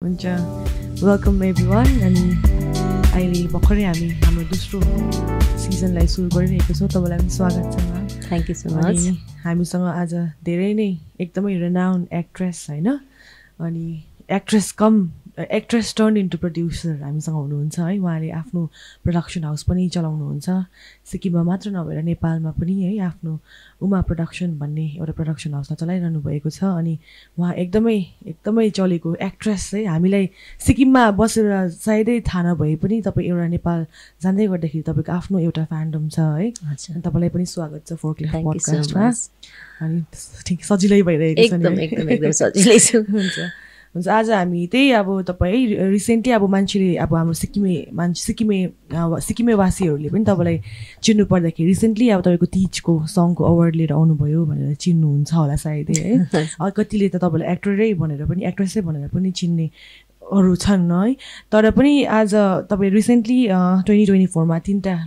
हुन्छ welcome everyone अनि अहिले भर्खरै हाम्रो दोस्रो सिजनलाई सुरु गरिरहेको छौँ तपाईँलाई पनि स्वागत छ ma'am thank you so much हामीसँग आज धेरै नै एकदमै रेनाउन्ड एक्ट्रेस होइन अनि एक्ट्रेस टर्न इन्टु प्रड्युसर हामीसँग हुनुहुन्छ है उहाँले आफ्नो प्रोडक्सन हाउस पनि चलाउनुहुन्छ सिक्किममा मात्र नभएर नेपालमा पनि है आफ्नो उमा प्रोडक्सन भन्ने एउटा प्रोडक्सन हाउसमा चलाइरहनु भएको छ अनि उहाँ एकदमै चलेको एक्ट्रेस है हामीलाई सिक्किममा बसेर सायदै थाहा नभए पनि तपाईँ एउटा नेपाल जाँदै गर्दाखेरि तपाईँको आफ्नो एउटा फ्यान्डम छ है तपाईँलाई पनि स्वागत छ फोर्कलिफ्ट पडकास्टमा अनि ठिक सजिलै भइरहेको छ एकदम सजिलै छ हुन्छ आज हामी त्यही अब तपाईँ रिसेन्टली अब मान्छेले अब हाम्रो सिक्किमेवासीहरूले पनि तपाईँलाई चिन्नु पर्दाखेरि रिसेन्टली अब तपाईँको तिजको सङको अवार्ड लिएर आउनुभयो भनेर चिन्नुहुन्छ होला सायदै है कतिले त तपाईँलाई एक्ट्रेसै भनेर पनि चिन्नेहरू छन् है तर पनि आज तपाईँ रिसेन्टली 2024मा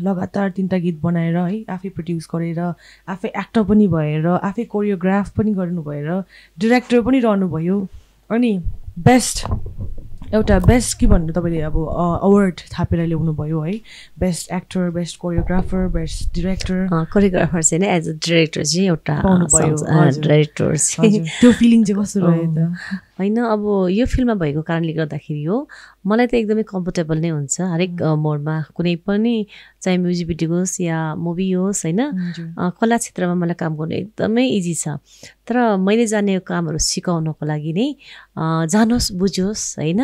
लगातार तीनटा गीत बनाएर है आफै प्रड्युस गरेर आफै एक्टर पनि भएर आफै कोरियोग्राफ पनि गर्नु भएर डिरेक्टर पनि रहनुभयो अनि बेस्ट के भन्नु तपाईँले अब अवार्ड थापेर ल्याउनु भयो है best actor best choreographer best director choreographer चाहिँ एज अ डिरेक्टर चाहिँ एउटा पाउनुभयो डिरेक्टर त्यो फिलिङ चाहिँ कस्तो रह्यो त होइन अब यो फिल्ममा भएको कारणले गर्दाखेरि हो मलाई त एकदमै कम्फर्टेबल नै हुन्छ हरेक मोडमा कुनै पनि चाहे म्युजिक भिडियो होस् या मुभी होस् होइन कला क्षेत्रमा मलाई काम गर्नु एकदमै इजी छ तर मैले जानेको कामहरू सिकाउनको लागि नै जानुहोस् बुझोस् होइन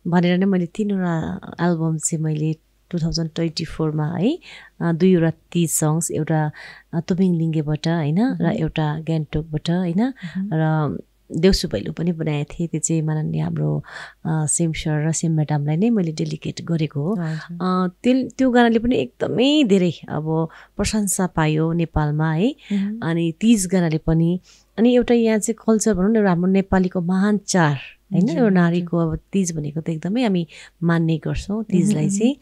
भनेर नै मैले 3वटा एल्बम चाहिँ मैले 2024मा है 2वटा तीज सङ्ग्स एउटा तुमिङ लिङ्गेबाट होइन र एउटा गान्तोकबाट होइन र देउसु भैलो पनि बनाएको थिएँ त्यो चाहिँ माननीय हाम्रो सिम सर र सिम म्याडमलाई नै मैले डेलिकेट गरेको हो त्यो गानाले पनि एकदमै धेरै अब प्रशंसा पायो नेपालमा है अनि तीज गानाले पनि अनि एउटा यहाँ चाहिँ कल्चर भनौँ न एउटा हाम्रो नेपालीको महान चाड होइन एउटा नारीको अब तीज भनेको त एकदमै हामी मान्ने गर्छौँ तीजलाई चाहिँ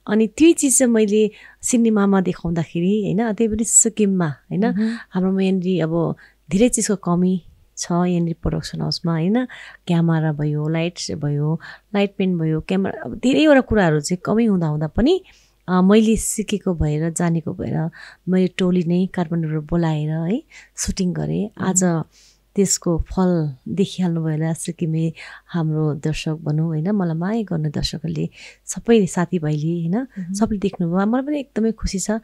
अनि त्यही चिज चाहिँ मैले सिनेमामा देखाउँदाखेरि होइन त्यही पनि सिक्किममा होइन हाम्रोमा यहाँनिर अब धेरै चिजको कमी छ यहाँनिर प्रोडक्सन हाउसमा होइन क्यामेरा भयो लाइटमेन भयो क्यामेरा अब धेरैवटा कुराहरू चाहिँ कमी हुँदा पनि मैले सिकेको भएर जानेको भएर मैले टोली नै काठमाडौँबाट बोलाएर है सुटिङ गरेँ आज त्यसको फल देखिहाल्नु भयो होला सिक्किमे हाम्रो दर्शक भनौँ होइन मलाई माया गर्ने दर्शकहरूले सबै साथीभाइले होइन सबले देख्नुभयो मलाई पनि एकदमै खुसी छ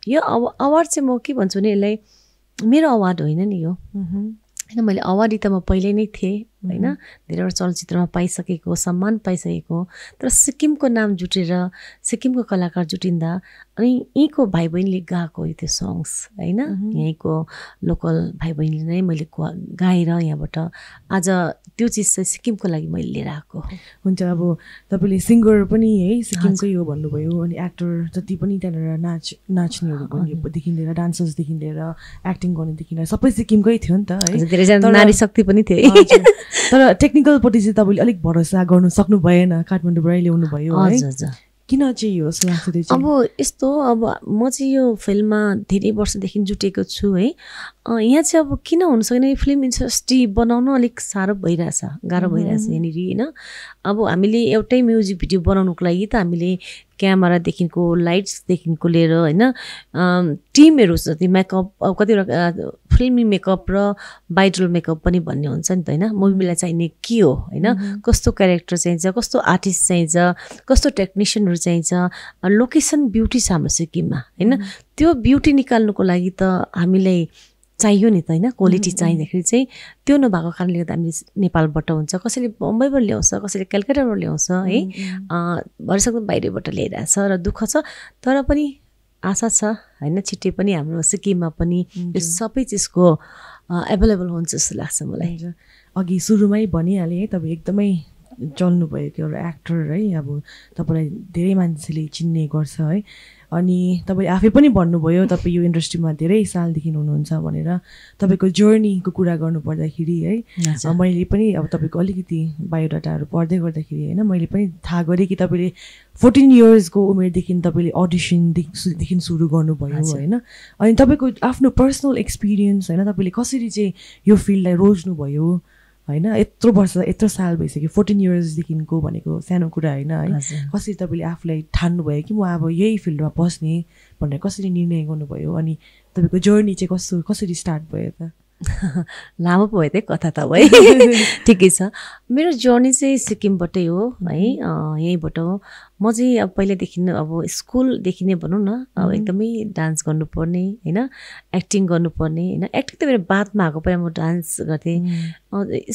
यो अवार्ड चाहिँ म के भन्छु भने यसलाई मेरो अवार्ड होइन नि यो होइन मैले अवार्ड त म पहिल्यै नै थिएँ होइन धेरैवटा चलचित्रमा पाइसकेको सम्मान पाइसकेको तर सिक्किमको नाम जुटेर सिक्किमको कलाकार जुटिँदा अनि यहीँको भाइ बहिनीले गाएको त्यो सङ्ग्स होइन यहीँको लोकल भाइ बहिनीले नै मैले गाएर यहाँबाट आज त्यो चिज चाहिँ सिक्किमको लागि मैले लिएर आएको हुन्छ अब तपाईँले सिङ्गर पनि है सिक्किमकै हो भन्नुभयो अनि एक्टर जति पनि त्यहाँनिर नाच्नेहरूदेखि लिएर डान्सर्सदेखि लिएर एक्टिङ गर्नेदेखि लिएर सबै सिक्किमकै थियो नि त है धेरैजना नारी शक्ति पनि थियो तर टेक्निकलपट्टि चाहिँ तपाईँले अलिक भरोसा गर्नु सक्नु भएन काठमाडौँबाटै ल्याउनु भयो है किन चाहिँ यो अब यस्तो अब म चाहिँ यो फिल्ममा धेरै वर्षदेखि जुटेको छु है यहाँ चाहिँ अब किन हुन सकेन फिल्म इन्डस्ट्री बनाउन अलिक गाह्रो भइरहेछ यहाँनिर होइन अब हामीले एउटै म्युजिक भिडियो बनाउनुको लागि त हामीले क्यामेरादेखिको लाइट्सदेखिको लिएर होइन टिमहरू जति मेकअप अब कतिवटा फिल्मी मेकअप र ब्राइडल मेकअप पनि भन्ने हुन्छ नि त होइन मुभीलाई चाहिने के हो होइन कस्तो क्यारेक्टर चाहिन्छ कस्तो आर्टिस्ट चाहिन्छ कस्तो टेक्निसियनहरू चाहिन्छ लोकेसन ब्युटी छ हाम्रो सिक्किममा होइन त्यो ब्युटी निकाल्नुको लागि त हामीलाई चाहियो नि त होइन क्वालिटी चाहिँदाखेरि चाहिँ त्यो नभएको कारणले गर्दा हामीले नेपालबाट हुन्छ कसैले बम्बईबाट ल्याउँछ कसैले कलकत्ताबाट ल्याउँछ है भरिसक्दो बाहिरबाट ल्याइरहेछ र दुःख छ तर पनि आशा छ होइन छिट्टै पनि हाम्रो सिक्किममा पनि यो सबै चिजको एभाइलेबल हुन्छ जस्तो लाग्छ मलाई अघि सुरुमै भनिहालेँ है तपाईँ एकदमै चल्नुभएको एउटा एक्टर है अब तपाईँलाई धेरै मान्छेले चिन्ने गर्छ है अनि तपाईँ आफै पनि भन्नुभयो तपाईँ यो इन्डस्ट्रीमा धेरै सालदेखि हुनुहुन्छ भनेर तपाईँको जर्नीको कुरा गर्नुपर्दाखेरि है मैले पनि अब तपाईँको अलिकति बायोडाटाहरू पढ्दै गर्दाखेरि होइन मैले पनि थाहा गरेँ कि तपाईँले 14 इयर्सको उमेरदेखि तपाईँले अडिसनदेखि सुरु गर्नुभयो होइन अनि तपाईँको आफ्नो पर्सनल एक्सपिरियन्स होइन तपाईँले कसरी चाहिँ यो फिल्डलाई रोज्नुभयो होइन यत्रो वर्ष यत्रो साल भइसक्यो 14 इयर्सदेखिको भनेको सानो कुरा होइन है कसरी तपाईँले आफूलाई ठान्नुभयो कि म अब यही फिल्डमा पस्ने भनेर कसरी निर्णय गर्नुभयो अनि तपाईँको जर्नी चाहिँ कसरी स्टार्ट भयो त लामो भयो त कथा त है ठिकै छ मेरो जर्नी चाहिँ सिक्किमबाटै हो है यहीँबाट हो म चाहिँ अब पहिलादेखि अब स्कुलदेखि नै भनौँ न अब एकदमै डान्स गर्नुपर्ने होइन एक्टिङ गर्नुपर्ने होइन एक्टिङ त मेरो बादमा आएको पहिला म डान्स गर्थेँ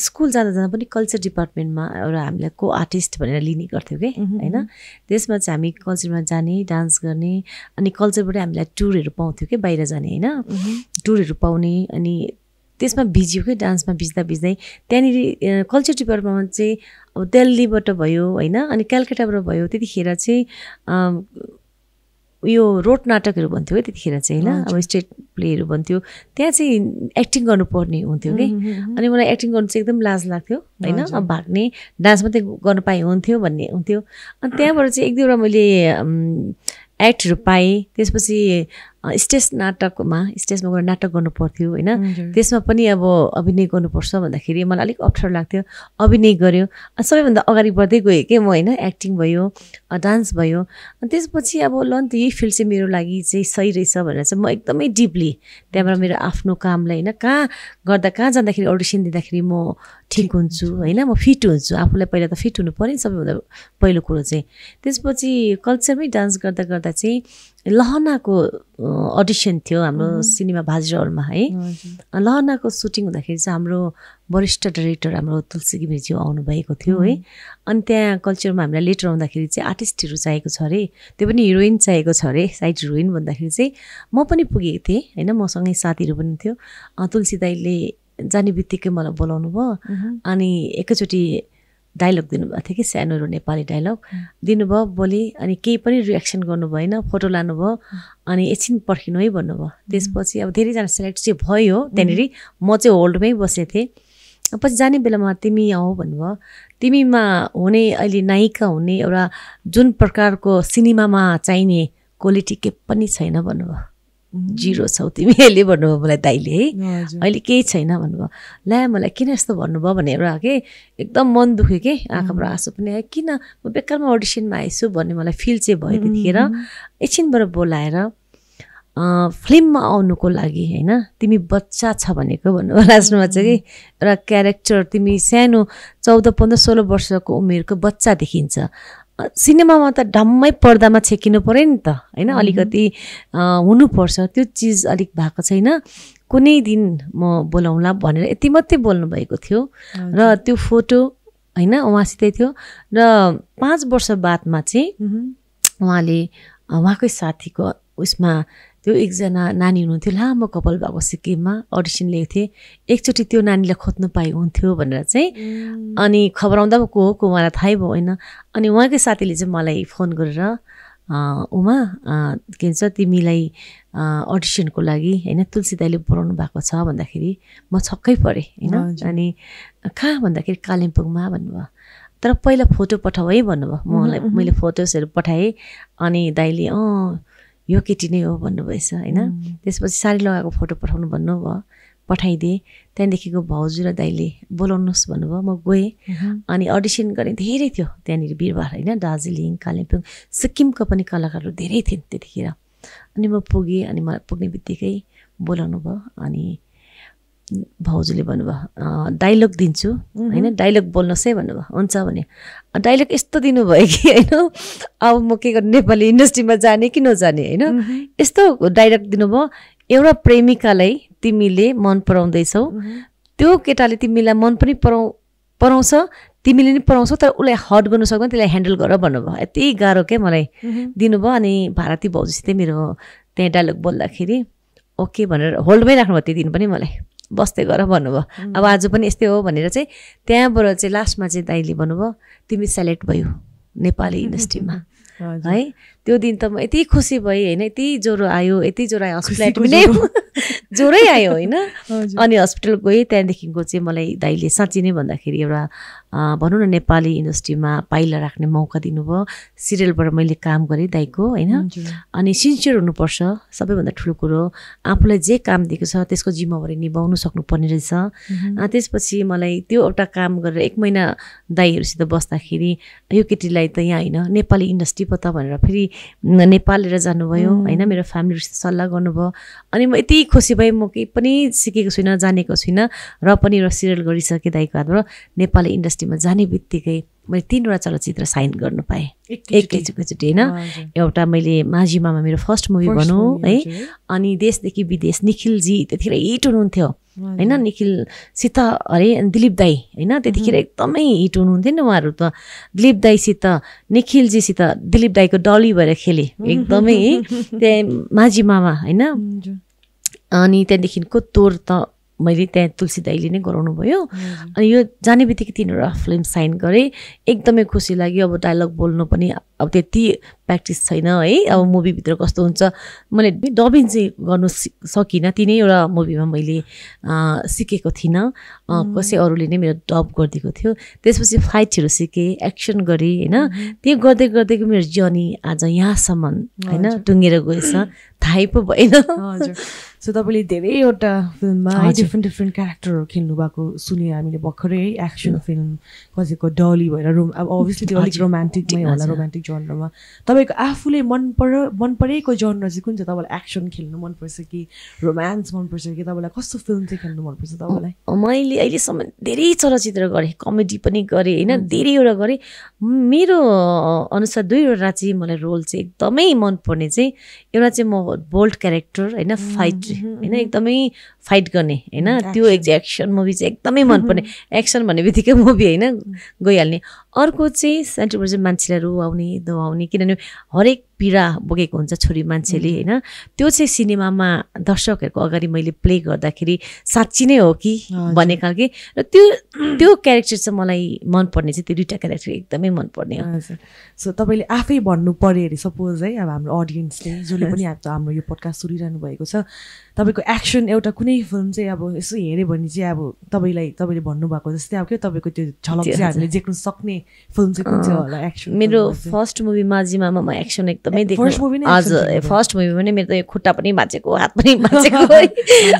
स्कुल जाँदा जाँदा पनि कल्चर डिपार्टमेन्टमा एउटा हामीलाई को आर्टिस्ट भनेर लिने गर्थ्यौँ कि होइन त्यसमा चाहिँ हामी कल्चरमा जाने डान्स गर्ने अनि कल्चरबाट हामीलाई टुरहरू पाउँथ्यो कि बाहिर जाने होइन टुरहरू पाउने अनि त्यसमा भिज्यो कि डान्समा भिज्दै त्यहाँनिर कल्चर डिपार्टमेन्टमा चाहिँ अब दिल्लीबाट भयो होइन अनि कलकत्ताबाट भयो त्यतिखेर चाहिँ यो रोड नाटकहरू भन्थ्यो है त्यतिखेर चाहिँ होइन अब स्टेट प्लेहरू भन्थ्यो त्यहाँ चाहिँ एक्टिङ गर्नुपर्ने हुन्थ्यो कि अनि मलाई एक्टिङ गर्नु चाहिँ एकदम लाज लाग्थ्यो होइन अब भाग्ने डान्स मात्रै गर्न पाए हुन्थ्यो भन्ने हुन्थ्यो अनि त्यहाँबाट चाहिँ एक दुईवटा मैले एक्टहरू पाएँ त्यसपछि स्टेजमा गएर नाटक गर्नु पर्थ्यो होइन त्यसमा पनि अब अभिनय गर्नुपर्छ भन्दाखेरि मलाई अलिक अप्ठ्यारो लाग्थ्यो अभिनय गऱ्यो सबैभन्दा अगाडि बढ्दै गएँ कि म होइन एक्टिङ भयो डान्स भयो अनि त्यसपछि अब ल नि त यही फिल्ड चाहिँ मेरो लागि चाहिँ सही रहेछ भनेर चाहिँ म एकदमै डिपली त्यहाँबाट मेरो आफ्नो कामलाई होइन कहाँ जाँदाखेरि अडिसन दिँदाखेरि म ठिक हुन्छु होइन म फिट हुन्छु आफूलाई पहिला त फिट हुनु पऱ्यो नि सबैभन्दा पहिलो कुरो चाहिँ त्यसपछि कल्चरमै डान्स गर्दा चाहिँ लहनाको अडिसन थियो हाम्रो सिनेमा भाजिरा हलमा है लहनाको सुटिङ हुँदाखेरि चाहिँ हाम्रो वरिष्ठ डाइरेक्टर हाम्रो तुलसी घिमिरेज्यू आउनुभएको थियो है अनि त्यहाँ कल्चरमा हामीलाई लेटर आउँदाखेरि चाहिँ आर्टिस्टहरू चाहिएको छ अरे त्यो पनि हिरोइन चाहिएको छ अरे साइड हिरोइन भन्दाखेरि चाहिँ म पनि पुगेको थिएँ होइन मसँगै साथीहरू पनि थियो तुलसी दाइले जाने बित्तिकै मलाई बोलाउनु भयो अनि एकैचोटि डायलग दिनुभएको थियो कि सानोहरू नेपाली डायलग दिनुभयो बोली अनि केही पनि रियाक्सन गर्नु भएन फोटो लानुभयो अनि एकछिन पर्खिनु है भन्नुभयो त्यसपछि अब धेरैजना सेलेक्ट चाहिँ भयो त्यहाँनिर म चाहिँ होल्डमै बसेको थिएँ पछि जाने बेलामा तिमी आऊ भन्नुभयो तिमीमा हुने अहिले नायिका हुने एउटा जुन प्रकारको सिनेमामा चाहिने क्वालिटी के पनि छैन भन्नुभयो जिरो छौ तिमी अहिले भन्नुभयो मलाई दाइले है अहिले केही छैन भन्नुभयो ला मलाई किन यस्तो भन्नुभयो भनेर के एकदम मन दुख्यो कि आँखाबाट आँसु पनि आयो किन म बेकारमा अडिसनमा आएछु भन्ने मलाई फिल चाहिँ भयो त्यतिखेर एकछिनबाट बोलाएर फिल्ममा आउनुको लागि होइन तिमी बच्चा छ भनेको भन्नुभयो लास्टमा चाहिँ कि एउटा क्यारेक्टर तिमी सानो 14-15-16 वर्षको उमेरको बच्चा देखिन्छ सिनेमामा त डम्मै पर्दामा छेकिनु पऱ्यो नि त होइन अलिकति हुनुपर्छ त्यो चिज अलिक भएको छैन कुनै दिन म बोलाउँला भनेर यति मात्रै बोल्नु भएको थियो र त्यो फोटो होइन उहाँसितै थियो र 5 वर्ष बादमा चाहिँ उहाँले उहाँकै साथीको उसमा त्यो एकजना नानी हुनुहुन्थ्यो लामो कपाल भएको सिक्किममा अडिसन लिएको थिएँ एकचोटि त्यो नानीलाई खोज्नु पाए हुन्थ्यो भनेर चाहिँ अनि खबर आउँदा को हो उहाँलाई थाहै भयो होइन अनि उहाँकै साथीले चाहिँ मलाई फोन गरेर उमा के भन्छ तिमीलाई अडिसनको लागि होइन तुलसी दाइले बोलाउनु भएको छ भन्दाखेरि म छक्कै परेँ होइन अनि कहाँ भन्दाखेरि कालिम्पोङमा भन्नुभयो तर पहिला फोटो पठाऊ है भन्नुभयो मलाई मैले फोटोजहरू पठाएँ अनि दाइले यो केटी नै हो भन्नुभएछ होइन त्यसपछि साडी लगाएको फोटो पठाउनु भन्नुभयो पठाइदिएँ त्यहाँदेखिको भाउजू र दाइले बोलाउनुहोस् भन्नुभयो म गएँ अनि अडिसन गरेँ धेरै थियो त्यहाँनिर वीरबार होइन दार्जिलिङ कालिम्पोङ सिक्किमका पनि कलाकारहरू धेरै थिए त्यतिखेर अनि म पुगेँ अनि मलाई पुग्ने बित्तिकै बोलाउनु भयो अनि भाउजूले भन्नुभयो डाइलग दिन्छु होइन डाइलग बोल्नुहोस् है भन्नुभयो हुन्छ भने डाइलग यस्तो दिनुभयो कि होइन अब म के गर्नु नेपाली इन्डस्ट्रीमा जाने कि नजाने होइन यस्तो डाइलग दिनुभयो एउटा प्रेमिकालाई तिमीले मन पराउँदैछौ त्यो केटाले तिमीलाई मन पनि पराउँछ तिमीले नि पराउँछौ तर उसलाई हट गर्नु सक्दैन त्यसलाई ह्यान्डल गर भन्नुभयो यति गाह्रो के मलाई दिनुभयो अनि भारती भाउजूसितै मेरो त्यहाँ डाइलग बोल्दाखेरि ओके भनेर होल्डमै राख्नुभयो त्यो दिन पनि मलाई बस्दै गर भन्नुभयो अब आज पनि यस्तै हो भनेर चाहिँ त्यहाँबाट चाहिँ लास्टमा चाहिँ दाइले भन्नुभयो तिमी सेलेक्ट भयो नेपाली इन्डस्ट्रीमा है त्यो दिन त म यति खुसी भएँ होइन, यति ज्वरो आयो हस्पिटल पनि ज्वरै आयो होइन। अनि हस्पिटल गएँ, त्यहाँदेखिको चाहिँ मलाई दाइले साँच्ची नै भन्दाखेरि एउटा भनौँ न नेपाली इन्डस्ट्रीमा पाइला राख्ने मौका दिनुभयो। सिरियलबाट मैले काम गरेँ दाइको होइन। अनि सिन्सियर हुनुपर्छ, सबैभन्दा ठुलो कुरो आफूलाई जे काम दिएको छ त्यसको जिम्मेवारी निभाउनु सक्नुपर्ने रहेछ। त्यसपछि मलाई त्यो एउटा काम गरेर 1 महिना दाइहरूसित बस्दाखेरि यो केटीलाई त यहाँ होइन नेपाली इन्डस्ट्री पो त भनेर फेरि नेपाल लिएर जानुभयो होइन। मेरो फ्यामिलीसित सल्लाह गर्नुभयो। अनि म यति खुसी भएँ, म केही पनि सिकेको छुइनँ, जानेको छुइनँ, र पनि एउटा सिरियल गरिसकेँ दाइको हातबाट। नेपाली इन्डस्ट्रीमा जाने बित्तिकै मैले 3वटा चलचित्र साइन गर्नु पाएँ एकैचोटि होइन। एउटा मैले माझी मामा मेरो फर्स्ट मुभी भनौँ है। अनि देशदेखि विदेश निखिलजी त्यतिखेर हिट हुनुहुन्थ्यो होइन, निखिलसित अरे दिलीप दाई होइन, त्यतिखेर एकदमै हिट हुनुहुन्थ्यो नि उहाँहरू त। दिलीप दाईसित निखिलजीसित दिलीप दाईको डली भएर खेलेँ एकदमै त्यहाँ माझी मामा होइन। अनि त्यहाँदेखिको तोर त मैले त्यहाँ तुलसी दाइले नै गराउनु भयो। अनि यो जाने बित्तिकै 3वटा फिल्म साइन गरेँ, एकदमै खुसी लाग्यो। अब डायलग बोल्नु पनि अब त्यति प्र्याक्टिस छैन है, अब मुभीभित्र कस्तो हुन्छ। मैले डबिङ चाहिँ गर्नु सकिनँ, 3वटा मुभीमा मैले सिकेको थिइनँ, कसै अरूले नै मेरो डब गरिदिएको थियो। त्यसपछि फाइटहरू सिकेँ, एक्सन गरेँ होइन। त्यो गर्दै गर्दैको मेरो जर्नी आज यहाँसम्म होइन टुङ्गेर गएछ, थाहै पो भएन। सो तपाईँले धेरैवटा फिल्ममा है डिफ्रेन्ट क्यारेक्टरहरू खेल्नु भएको सुने हामीले भर्खरै है। एक्सन फिल्म, कसैको डली भएर अब अभियसली त्यो अलिक रोमान्टिकमै होला, रोमान्टिक जनरमा। तपाईँको आफूले मन परेको जनर चाहिँ कुन चाहिँ? तपाईँलाई एक्सन खेल्नु मनपर्छ कि रोमान्स मनपर्छ कि तपाईँलाई कस्तो फिल्म चाहिँ खेल्नु मनपर्छ तपाईँलाई? मैले अहिलेसम्म धेरै चलचित्र गरेँ, कमेडी पनि गरेँ होइन, धेरैवटा गरेँ। मेरो अनुसार 2वटा चाहिँ मलाई रोल चाहिँ एकदमै मनपर्ने चाहिँ, एउटा चाहिँ म बोल्ड क्यारेक्टर होइन, फाइट होइन, एकदमै फाइट गर्ने होइन, त्यो एक्सन मुभी चाहिँ एकदमै मनपर्ने। एक्सन भन्ने बित्तिकै मुभी होइन गइहाल्ने। अर्को चाहिँ सेन्टरबाट चाहिँ मान्छेलाई रुवाउने दबाउने, किनभने हरेक पीडा बोकेको हुन्छ छोरी मान्छेले होइन। त्यो चाहिँ सिनेमामा दर्शकहरूको अगाडि मैले प्ले गर्दाखेरि साँच्ची नै हो कि भन्ने खालके। र त्यो क्यारेक्टर चाहिँ मलाई मनपर्ने चाहिँ त्यो 2टा क्यारेक्टर एकदमै मनपर्ने हो। सो तपाईँले आफै भन्नु पऱ्यो अरे सपोज है, अब हाम्रो अडियन्सले जसले पनि हाम्रो यो पोडकास्ट सुनिरहनु भएको छ, तपाईँको एक्सन एउटा कुनै फिल्म चाहिँ अब यसो हेऱ्यो भने चाहिँ अब तपाईँले भन्नुभएको जस्तै अब के तपाईँको त्यो झलक चाहिँ हामीले देख्न सक्ने फिल्म चाहिँ कुन चाहिँ होला एक्सन? मेरो फर्स्ट मुभी माझी मामामा एक्सन एकदमै देख्नु। हजुर, फर्स्ट मुभीमा नै मेरो त यो खुट्टा पनि भाँचेको, हात पनि भाँचेको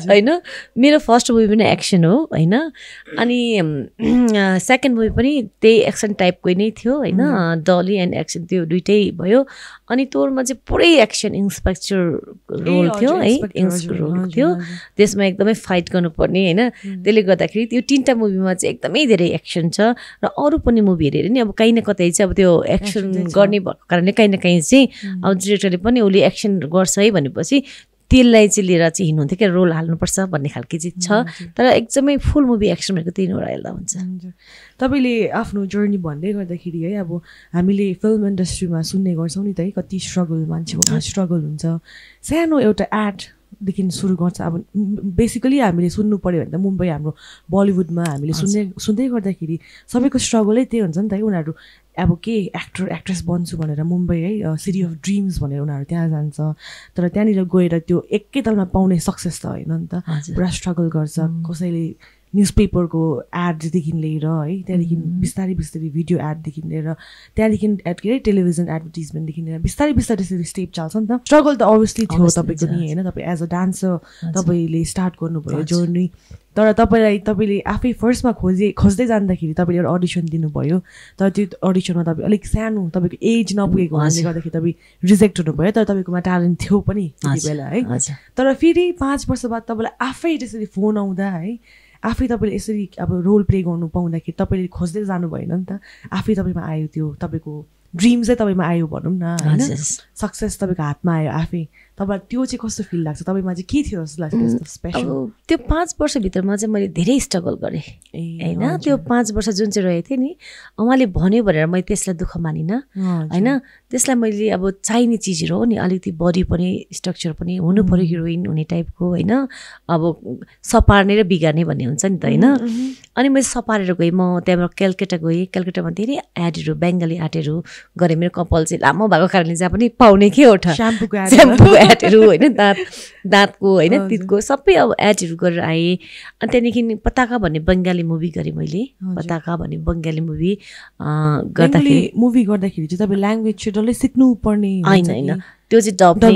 होइन। मेरो फर्स्ट मुभी पनि एक्सन हो होइन। अनि सेकेन्ड मुभी पनि त्यही एक्सन टाइपकै नै थियो होइन, डली एन्ड एक्सन त्यो 2टै भयो। अनि तोरमा चाहिँ पुरै एक्सन इन्सपेक्टर रोल थियो है, रोल थियो, त्यसमा एकदमै फाइट गर्नुपर्ने होइन। त्यसले गर्दाखेरि त्यो 3टा मुभीमा चाहिँ एकदमै धेरै एक्सन छ। र अरू पनि मुभी हेरेर नि अब कहीँ न कतै चाहिँ अब त्यो एक्सन गर्ने भएको कारणले कहीँ न कहीँ चाहिँ अब डिरेक्टरले पनि उसले एक्सन गर्छ है भनेपछि त्यसलाई चाहिँ लिएर चाहिँ हिँड्नुहुन्थ्यो क्या, रोल हाल्नुपर्छ भन्ने खालको चाहिँ छ। तर एकदमै फुल मुभी एक्सन भनेको 3वटा हेर्दा हुन्छ। तपाईँले आफ्नो जर्नी भन्दै गर्दाखेरि है, अब हामीले फिल्म इन्डस्ट्रीमा सुन्ने गर्छौँ नि त है, कति स्ट्रगल, मान्छेको स्ट्रगल हुन्छ। सानो एउटा एडदेखि सुरु गर्छ। अब बेसिकली हामीले सुन्नु पऱ्यो भने त मुम्बई हाम्रो बलिउडमा हामीले सुन्दै गर्दाखेरि सबैको स्ट्रगलै त्यही हुन्छ नि त है। उनीहरू अब के एक्टर एक्ट्रेस बन्छु भनेर मुम्बई है सिटी अफ ड्रिम्स भनेर उनीहरू त्यहाँ जान्छ, तर त्यहाँनिर गएर त्यो एकैतालमा पाउने सक्सेस त होइन नि त, पुरा स्ट्रगल गर्छ। कसैले न्युजपेपरको एडदेखि लिएर है, त्यहाँदेखि बिस्तारै भिडियो एडदेखि लिएर, त्यहाँदेखि के अरे टेलिभिजन एडभर्टिजमेन्टदेखि लिएर बिस्तारै त्यसरी स्टेप चाल्छ नि त। स्ट्रगल त अभियसली थियो तपाईँको नि होइन। तपाईँ एज अ डान्सर तपाईँले स्टार्ट गर्नुभयो जर्नी, तर तपाईँले आफै फर्स्टमा खोज्दै जाँदाखेरि तपाईँले एउटा अडिसन दिनुभयो, तर त्यो अडिसनमा तपाईँ अलिक सानो, तपाईँको एज नपुगेको हुनाले गर्दाखेरि तपाईँ रिजेक्ट हुनुभयो। तर तपाईँकोमा ट्यालेन्ट थियो पनि त्यति बेला है। तर फेरि 5 वर्ष बाद तपाईँलाई आफै त्यसरी फोन आउँदा है, आफै तपाईँले यसरी अब रोल प्ले गर्नु पाउँदाखेरि तपाईँले खोज्दै जानु भएन नि त, आफै तपाईँमा आयो त्यो, तपाईँको ड्रिम चाहिँ तपाईँमा आयो भनौँ न होइन, सक्सेस तपाईँको हातमा आयो आफै। तपाईँलाई त्यो चाहिँ कस्तो फिल लाग्छ तपाईँमा चाहिँ के थियो जस्तो लाग्छ त्यस्तो स्पेसल त्यो 5 वर्षभित्रमा चाहिँ मैले धेरै स्ट्रगल गरेँ होइन त्यो 5 वर्ष जुन चाहिँ रहेको थिएँ नि उहाँले भन्यो भनेर मैले त्यसलाई दुःख मानिनँ होइन त्यसलाई मैले अब चाहिने चिजहरू हो नि अलिकति बडी पनि स्ट्रक्चर पनि हुनु पऱ्यो हिरोइन हुने टाइपको होइन अब सपार्ने र बिगार्ने भन्ने हुन्छ नि त होइन अनि मैले सपारेर गएँ म त्यहाँबाट कलकत्ता गएँ कलकत्तामा धेरै एडहरू बङ्गाली एडहरू गरेँ मेरो कपाल चाहिँ लामो भएको कारणले जहाँ पनि पाउने के एउटा स्याम्पूको एडहरू होइन दाँतको होइन तितको सबै अब एडहरू गरेर आएँ अनि त्यहाँदेखि पताका भन्ने बङ्गाली मुभी गरेँ मैले पताका भन्ने बङ्गाली मुभी गर्दाखेरि चाहिँ तपाईँ ल्याङ्ग्वेज चाहिँ डल्लै सिक्नु पर्ने होइन होइन त्यो चाहिँ डब नै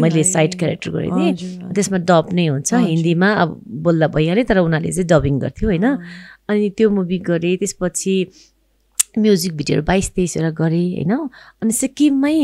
मैले साइड क्यारेक्टर गरेको थिएँ त्यसमा डब नै हुन्छ हिन्दीमा अब बोल्दा भइहाल्यो तर उनीहरूले चाहिँ डबिङ गर्थ्यो होइन अनि त्यो मुभी गरेँ त्यसपछि म्युजिक भिडियोहरू 22-23वटा गरेँ होइन अनि सिक्किममै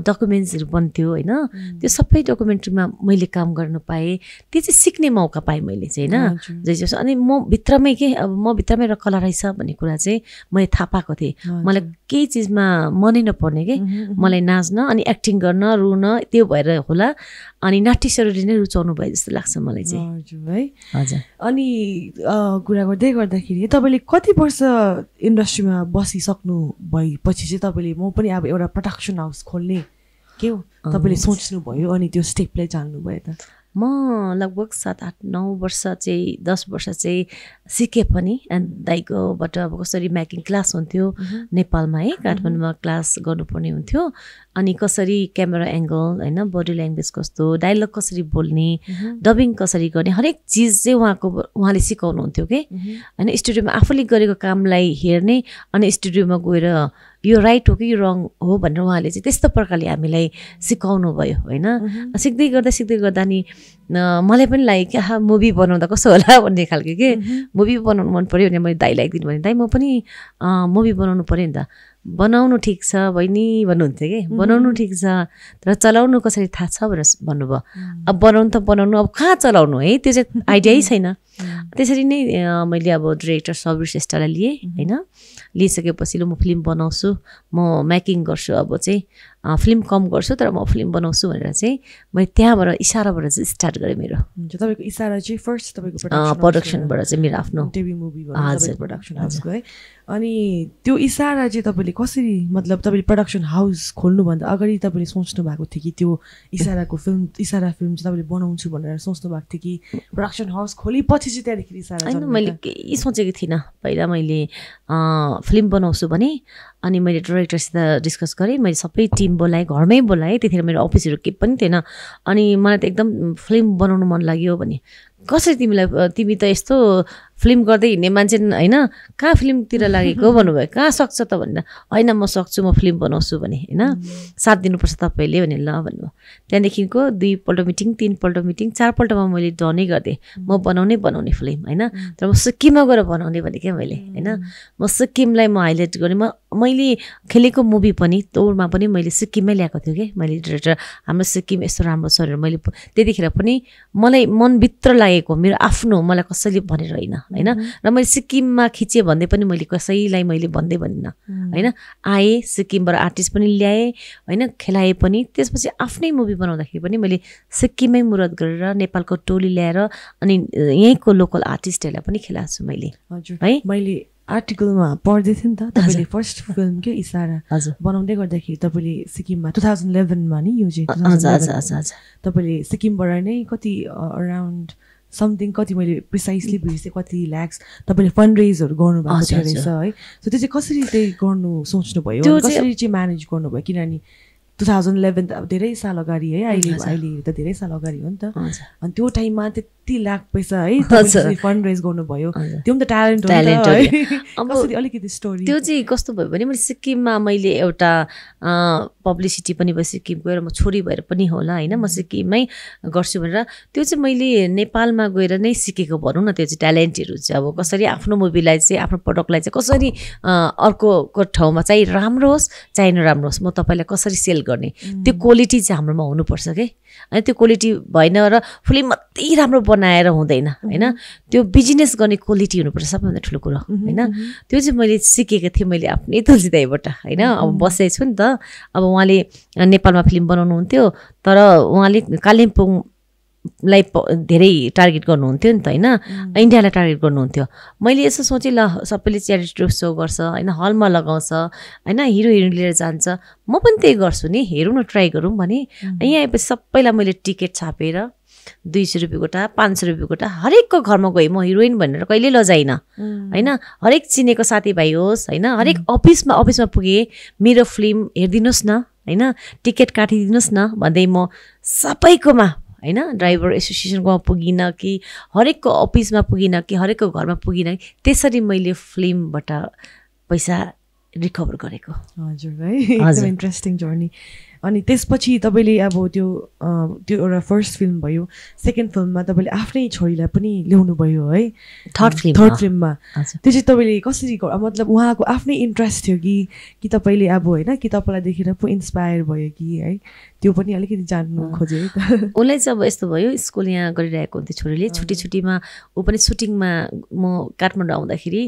डकुमेन्ट्सहरू बन्थ्यो होइन त्यो सबै डकुमेन्ट्रीमा मैले काम गर्न पाएँ त्यो चाहिँ सिक्ने मौका पाएँ मैले चाहिँ होइन जस अनि म भित्रमै के अब म भित्रमै र कला रहेछ भन्ने कुरा चाहिँ मैले थाहा पाएको थिएँ मलाई केही चिजमा मनै नपर्ने के मलाई नाच्न अनि एक्टिङ गर्न रुन त्यो भएर होला अनि नाट्य शैली नै रुचाउनु भयो जस्तो लाग्छ मलाई चाहिँ है हजुर अनि कुरा गर्दै गर्दाखेरि तपाईँले कति वर्ष इन्डस्ट्रीमा बसिसक्नु भएपछि चाहिँ तपाईँले म पनि अब एउटा प्रोडक्सन हाउस खोल्ने के हो तपाईँले सोच्नुभयो अनि त्यो स्टेपलाई चाल्नुभयो त म लगभग 7-8-9 वर्ष चाहिँ 10 वर्ष चाहिँ सिकेँ पनि अनि दाइकोबाट अब कसरी मेकिङ क्लास हुन्थ्यो नेपालमा है काठमाडौँमा क्लास गर्नुपर्ने हुन्थ्यो अनि कसरी क्यामेरा एङ्गल होइन बडी ल्याङ्ग्वेज कस्तो डायलग कसरी बोल्ने डबिङ कसरी गर्ने हरेक चिज चाहिँ उहाँले सिकाउनुहुन्थ्यो कि होइन स्टुडियोमा आफूले गरेको कामलाई हेर्ने अनि स्टुडियोमा गएर यो राइट हो कि यो रङ हो भनेर उहाँले चाहिँ त्यस्तो प्रकारले हामीलाई सिकाउनु भयो होइन सिक्दै गर्दा नि मलाई पनि लाग्यो कि मुभी बनाउँदा कस्तो होला भन्ने खालको के मुभी बनाउनु मन पऱ्यो भने मैले दाइलाई एकदिन भने दाइ म पनि मुभी बनाउनु पऱ्यो नि त बनाउनु ठिक छ बहिनी भन्नुहुन्थ्यो कि बनाउनु ठिक छ तर चलाउनु कसरी थाहा छ भनेर भन्नुभयो अब बनाउनु अब कहाँ चलाउनु है त्यो चाहिँ आइडियै छैन त्यसरी नै मैले अब डिरेक्टर सबीर श्रेष्ठलाई लिएँ होइन लिइसकेपछि म फिल्म बनाउँछु म मेकिङ गर्छु अब चाहिँ फिल्म कम गर्छु तर म फिल्म बनाउँछु भनेर चाहिँ मैले त्यहाँबाट इसाराबाट चाहिँ स्टार्ट गरेँ मेरो तपाईँको इसारा चाहिँ फर्स्ट तपाईँको प्रोडक्सनबाट चाहिँ मेरो आफ्नो टिभी मुभी प्रोडक्सन हाउसको है अनि त्यो इसारा चाहिँ तपाईँले कसरी मतलब तपाईँले प्रोडक्सन हाउस खोल्नुभन्दा अगाडि तपाईँले सोच्नु भएको थियो कि त्यो इसारा फिल्म चाहिँ तपाईँले बनाउँछु भनेर सोच्नु भएको थियो कि प्रोडक्सन हाउस खोलेपछि चाहिँ त्यहाँदेखि इसारा होइन मैले केही सोचेको थिइनँ पहिला मैले फिल्म बनाउँछु भने अनि मैले डिरेक्टरसित डिस्कस गरेँ मैले सबै टिम बोलाएँ घरमै बोलाएँ त्यतिखेर मेरो अफिसहरू केही पनि थिएन अनि मलाई त एकदम फिल्म बनाउनु मन लाग्यो भने कसरी तिमी त यस्तो फिल्म गर्दै हिँड्ने मान्छे होइन कहाँ फिल्मतिर लागेको भन्नुभयो कहाँ सक्छ त भनेर होइन म सक्छु म फिल्म बनाउँछु भने होइन साथ दिनुपर्छ तपाईँले भने ल भन्नुभयो त्यहाँदेखिको 2पल्ट मिटिङ 3पल्ट मिटिङ 4पल्टमा मैले डनै गरिदिएँ म बनाउने फिल्म होइन तर म सिक्किममा गएर बनाउने भने क्या मैले होइन म सिक्किमलाई म हाइलाइट गरेँ मैले खेलेको मुभी पनि तौरमा पनि मैले सिक्किममै ल्याएको थिएँ कि मैले डिरेक्टर हाम्रो सिक्किम यस्तो राम्रो छ भनेर मैले त्यतिखेर पनि मलाई मनभित्र लागेको मेरो आफ्नो मलाई कसैले भनेर होइन र मैले सिक्किममा खिचेँ भन्दै पनि मैले कसैलाई मैले भन्दै भनिनँ होइन आएँ सिक्किमबाट आर्टिस्ट पनि ल्याएँ होइन खेलाएँ पनि त्यसपछि आफ्नै मुभी बनाउँदाखेरि पनि मैले सिक्किममै मुरत गरेर नेपालको टोली ल्याएर अनि यहीँको लोकल आर्टिस्टहरूलाई पनि खेलाएको छु मैले है मैले आर्टिकलमा पढ्दै थिएँ नि त तपाईँले फर्स्ट फिल्म के इसारा बनाउँदै गर्दाखेरि तपाईँले सिक्किममा 2011मा नि यो चाहिँ तपाईँले सिक्किमबाट नै कति अराउन्ड समथिङ कति मैले प्रिसाइसली बिर्सेँ कति ल्याक्स तपाईँले फन्ड रेजहरू गर्नुभएको थियो रहेछ है सो त्यो चाहिँ कसरी चाहिँ गर्नु सोच्नुभयो कसरी चाहिँ म्यानेज गर्नुभयो किनभने 2011 त अब धेरै साल अगाडि है अहिले त धेरै साल अगाडि हो नि त अनि त्यो टाइममा त्यति लाख पैसा है फन्ड रेज गर्नुभयो त्यो पनि त ट्यालेन्ट हो अलिकति स्टोरी त्यो चाहिँ कस्तो भयो भने मैले सिक्किममा मैले एउटा पब्लिसिटी पनि भयो सिक्किम गएर म छोरी भएर पनि होला होइन म सिक्किममै गर्छु भनेर त्यो चाहिँ मैले नेपालमा गएर नै सिकेको भनौँ न त्यो चाहिँ ट्यालेन्टहरू चाहिँ अब कसरी आफ्नो मुभीलाई चाहिँ आफ्नो प्रडक्टलाई चाहिँ कसरी अर्को ठाउँमा चाहिँ राम्रो होस् चाहे नराम्रो होस् म तपाईँलाई कसरी सेल गर्ने त्यो क्वालिटी चाहिँ हाम्रोमा हुनुपर्छ के अनि त्यो क्वालिटी भएन र फिल्म मात्रै राम्रो बनाएर हुँदैन होइन, त्यो बिजनेस गर्ने क्वालिटी हुनुपर्छ सबैभन्दा ठुलो कुरो होइन। त्यो चाहिँ मैले सिकेको थिएँ मैले आफ्नै तुलसी दाइबाट होइन। अब बसेको छु नि त, अब उहाँले नेपालमा फिल्म बनाउनुहुन्थ्यो तर उहाँले कालिम्पोङलाई धेरै टार्गेट गर्नुहुन्थ्यो नि त होइन, इन्डियालाई टार्गेट गर्नुहुन्थ्यो। मैले यसो सोचेँ ल सबैले च्यारिटी सो गर्छ होइन, हलमा लगाउँछ होइन, हिरो हिरोइन लिएर जान्छ, म पनि त्यही गर्छु नि, हेरौँ न ट्राई गरौँ भने। यहाँ आएपछि सबैलाई मैले टिकट छापेर 200 रुपियाँ गोटा 500 रुपियाँ गोटा हरेकको घरमा गएँ म, हिरोइन भनेर कहिले लजाइन होइन। हरेक चिनेको साथीभाइ होस् होइन, हरेक अफिसमा पुगेँ, मेरो फिल्म हेरिदिनुहोस् न होइन, टिकट काटिदिनुहोस् न भन्दै म सबैकोमा होइन, ड्राइभर एसोसिएसनकोमा पुगिनँ कि हरेकको अफिसमा पुगिनँ कि हरेकको घरमा पुगिनँ, त्यसरी मैले फिल्मबाट पैसा रिकभर गरेको। हजुर है, एकदम इन्ट्रेस्टिङ जर्नी। अनि त्यसपछि तपाईँले अब त्यो एउटा फर्स्ट फिल्म भयो, सेकेन्ड फिल्ममा तपाईँले आफ्नै छोरीलाई पनि ल्याउनु भयो है, थर्ड फिल्ममा। त्यो चाहिँ तपाईँले कसरी, मतलब उहाँको आफ्नै इन्ट्रेस्ट थियो कि तपाईँले अब होइन, कि तपाईँलाई देखेर पो इन्सपायर भयो कि है, त्यो पनि अलिकति जान्नु खोजेँ है त। उसलाई चाहिँ अब यस्तो भयो, स्कुल यहाँ गरिरहेको हुन्थ्यो छोरीले, छुट्टीमा ऊ पनि सुटिङमा, म काठमाडौँ आउँदाखेरि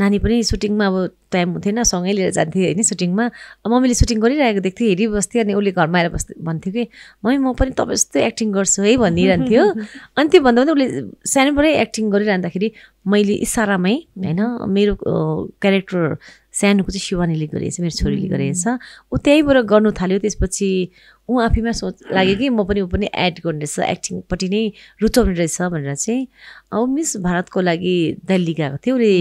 नानी पनि सुटिङमा अब टाइम हुन्थेन, सँगै लिएर जान्थेँ होइन सुटिङमा। मम्मीले सुटिङ गरिरहेको देख्थेँ, हेरिबस्थेँ, अनि उसले घरमा आएर भन्थ्यो कि मम्मी म पनि तपाईँ जस्तो एक्टिङ गर्छु है भनिरहन्थ्यो। अनि त्यो भन्दा पनि उसले सानोबाटै एक्टिङ गरिरहँदाखेरि मैले इसारामै होइन, मेरो क्यारेक्टर सानोको चाहिँ शिवानीले गरेछ, मेरो छोरीले गरेछ, ऊ त्यहीँबाट गर्नु थाल्यो। त्यसपछि ऊ आफैमा सोच लाग्यो कि म पनि ऊ पनि एड गर्ने रहेछ, एक्टिङपट्टि नै रुचाउने रहेछ भनेर चाहिँ अब मिस भारतको लागि दिल्ली गएको थियो। उसले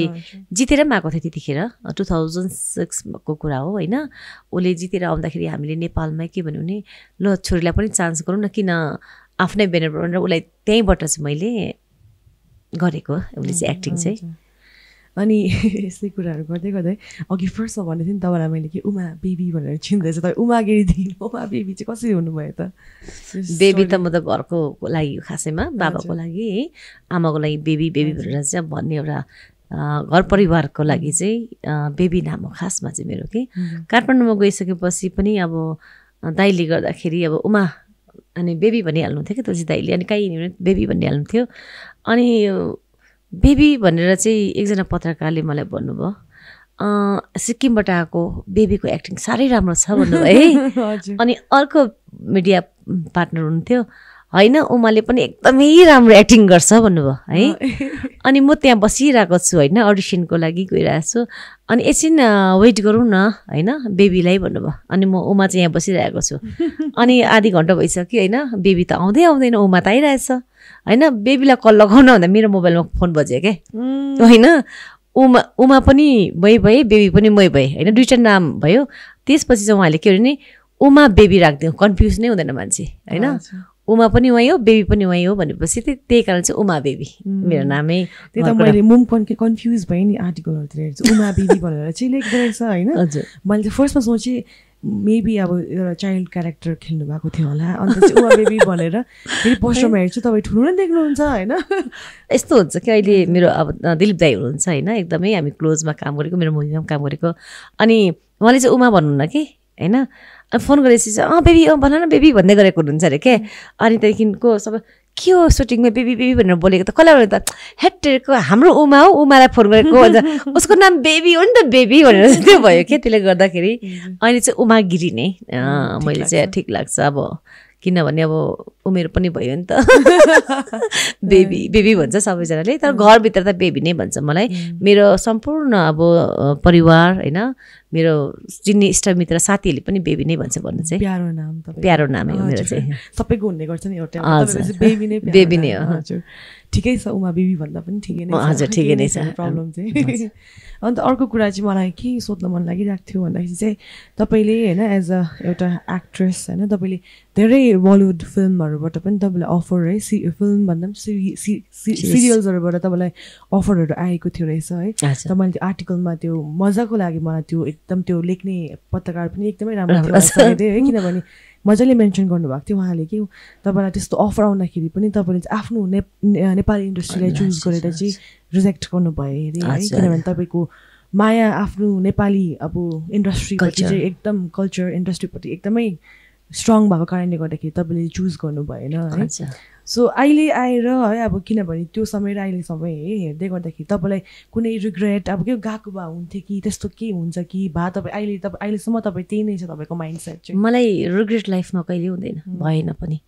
जितेर पनि आएको थियो त्यतिखेर, 2006 को कुरा हो होइन। उसले जितेर आउँदाखेरि हामीले नेपालमै के भन्यो भने ल छोरीलाई पनि चान्स गरौँ न, किन आफ्नै ब्यानर भनेर उसलाई त्यहीँबाट चाहिँ मैले गरेको उसले चाहिँ एक्टिङ चाहिँ। अनि यस्तै कुराहरू गर्दै गर्दै अघि फर्स्टमा भन्दै थिएँ नि तपाईँलाई मैले कि उमा बेबी भनेर चिन्दैछ, तपाईँ उमा गिरीदेखि उमा बेबी चाहिँ कसरी हुनुभयो त? बेबी त म त घरको लागि खासैमा बाबाको लागि है, आमाको लागि बेबी भनेर चाहिँ भन्ने एउटा घर परिवारको लागि चाहिँ बेबी नाम हो खासमा चाहिँ मेरो कि। काठमाडौँमा गइसकेपछि पनि अब दाइले गर्दाखेरि अब उमा अनि बेबी भनिहाल्नुहुन्थ्यो कि तुलसी दाइले, अनि कहीँ हिँड्यो भने बेबी भनिहाल्नुहुन्थ्यो। अनि बेबी भनेर चाहिँ एकजना पत्रकारले मलाई भन्नुभयो, सिक्किमबाट आएको बेबीको एक्टिङ साह्रै राम्रो छ भन्नुभयो है। अनि अर्को मिडिया पार्टनर हुनुहुन्थ्यो, होइन उमाले पनि एकदमै राम्रो एक्टिङ गर्छ भन्नुभयो है। अनि म त्यहाँ बसिरहेको छु होइन, अडिसनको लागि गइरहेको छु, अनि एकछिन वेट गरौँ न होइन बेबीलाई भन्नुभयो। अनि म उमा चाहिँ यहाँ बसिरहेको छु, अनि आधी घन्टा भइसक्यो होइन, बेबी त आउँदैन, उमा त आइरहेछ होइन। बेबीलाई कल लगाउन भन्दा मेरो मोबाइलमा फोन बज्यो क्या होइन, उमा पनि मै भए बेबी पनि मै भए होइन, दुईवटा नाम भयो। त्यसपछि चाहिँ उहाँले के अरे नि उमा बेबी राखिदिउँ, कन्फ्युज नै हुँदैन मान्छे होइन, उमा पनि वहीँ हो बेबी पनि वहीँ हो भनेपछि त्यही कारण चाहिँ उमा बेबी मेरो नामै। त्यही त मैले कन्फ्युज भएँ नि आर्टिकलहरूतिर उमा बेबी भनेर चाहिँ लेख्दो रहेछ होइन। मैले चाहिँ फर्स्टमा सोचेँ मेबी अब एउटा चाइल्ड क्यारेक्टर खेल्नु भएको थियो होला, अन्त चाहिँ उमा बेबी भनेर फेरि पोस्टरमा हेर्छु तपाईँ ठुलो नै देख्नुहुन्छ होइन। यस्तो हुन्छ कि अहिले मेरो अब दिलीप दाई हुनुहुन्छ होइन, एकदमै हामी क्लोजमा काम गरेको, मेरो मुभीमा पनि काम गरेको, अनि उहाँले चाहिँ उमा भन्नुहुन्न कि होइन, फोन गरेपछि चाहिँ बेबी भन न बेबी भन्दै गरेको हुनुहुन्छ अरे क्या। अनि त्यहाँदेखिको सबै के हो सुटिङमा बेबी भनेर बोलेको त कसलाई भने त हेटेरको हाम्रो उमा हो, उमालाई फोन गरेको भन्छ, उसको नाम बेबी हो नि त बेबी भनेर त्यो भयो क्या। त्यसले गर्दाखेरि अहिले चाहिँ उमा गिरी नै मैले चाहिँ ठिक लाग्छ, अब किनभने अब उमेर पनि भयो नि त बेबी भन्छ सबैजनाले, तर घरभित्र त बेबी नै भन्छ मलाई। मेरो सम्पूर्ण अब परिवार होइन, मेरो चिन्ने इष्टमित्र साथीहरूले पनि बेबी नै भन्छ भन्नु चाहिँ प्यारो नामै हो मेरो चाहिँ। सबैको हुने गर्छ नि एउटा बेबी नै हो। हजुर ठिकै छ, उमा बेबी भन्दा पनि ठिकै नै छ। हजुर ठिकै नै छ। प्रब्लम चाहिँ अन्त अर्को कुरा चाहिँ मलाई के सोध्न मन लागिरहेको थियो भन्दाखेरि चाहिँ तपाईँले होइन एज अ एउटा एक्ट्रेस होइन, तपाईँले धेरै बलिउड फिल्महरूबाट पनि तपाईँलाई अफर है, फिल्म भन्दा पनि सिरियल्सहरूबाट तपाईँलाई अफरहरू आएको थियो रहेछ है। तपाईँले त्यो आर्टिकलमा त्यो मजाको लागि मलाई त्यो एकदम त्यो लेख्ने पत्रकार पनि एकदमै राम्रो थियो है, किनभने मजाले मेन्सन गर्नुभएको थियो उहाँले कि तपाईँलाई त्यस्तो अफर आउँदाखेरि पनि तपाईँले चाहिँ आफ्नो नेपाली इन्डस्ट्रीलाई चुज गरेर चाहिँ रिजेक्ट गर्नुभयो अरे है, किनभने तपाईँको माया आफ्नो नेपाली अब इन्डस्ट्रीपट्टि चाहिँ एकदम कल्चर इन्डस्ट्रीपट्टि एकदमै स्ट्रङ भएको कारणले गर्दाखेरि तपाईँले चुज गर्नु भएन है। सो अहिले आएर है अब किनभने त्यो समय र अहिले समय हेर्दै गर्दाखेरि तपाईँलाई कुनै रिग्रेट अब के गएको भए हुन्थ्यो कि त्यस्तो के हुन्छ कि तपाईँ अहिलेसम्म तपाईँ त्यही नै छ तपाईँको माइन्डसेट चाहिँ? मलाई रिग्रेट लाइफमा कहिले हुँदैन, भएन पनि।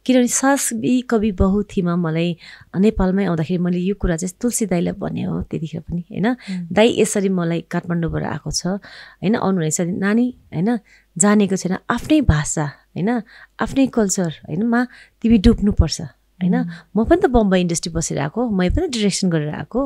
किनभने सास बी कवि बहु थिमा मलाई नेपालमै आउँदाखेरि मैले यो कुरा चाहिँ तुलसी दाईलाई भने हो त्यतिखेर पनि होइन, दाई यसरी मलाई काठमाडौँबाट आएको छ होइन, आउनु रहेछ नानी होइन, जानेको छैन आफ्नै भाषा होइन, आफ्नै कल्चर होइन मा तिमी डुब्नुपर्छ होइन। म पनि त बम्बई इन्डस्ट्री बसेर आएको, मैले पनि डिरेक्सन गरेर आएको,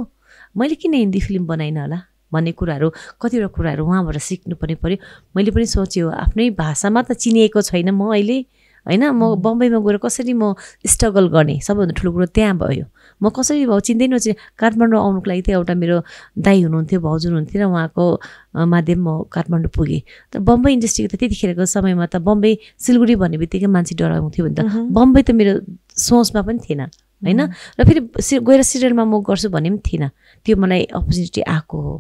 मैले किन हिन्दी फिल्म बनाइनँ होला भन्ने कुराहरू कतिवटा कुराहरू उहाँबाट सिक्नु पनि पऱ्यो। मैले पनि सोचेँ आफ्नै भाषामा त चिनिएको छैन म अहिले होइन, म बम्बईमा गएर कसरी म स्ट्रगल गर्ने, सबैभन्दा ठुलो कुरो त्यहाँ भयो। म कसरी चिन्दै नचिने काठमाडौँ आउनुको लागि त एउटा मेरो दाई हुनुहुन्थ्यो, भाउजू हुनुहुन्थ्यो र उहाँको माध्यम म काठमाडौँ पुगेँ। तर बम्बई इन्डस्ट्रीको त त्यतिखेरको समयमा त बम्बई सिलगढी भन्ने बित्तिकै मान्छे डराउँथ्यो भने त बम्बई त मेरो सोचमा पनि थिएन होइन। र फेरि गएर सिरियलमा म गर्छु भन्ने पनि थिएन, त्यो मलाई अपर्च्युनिटी आएको हो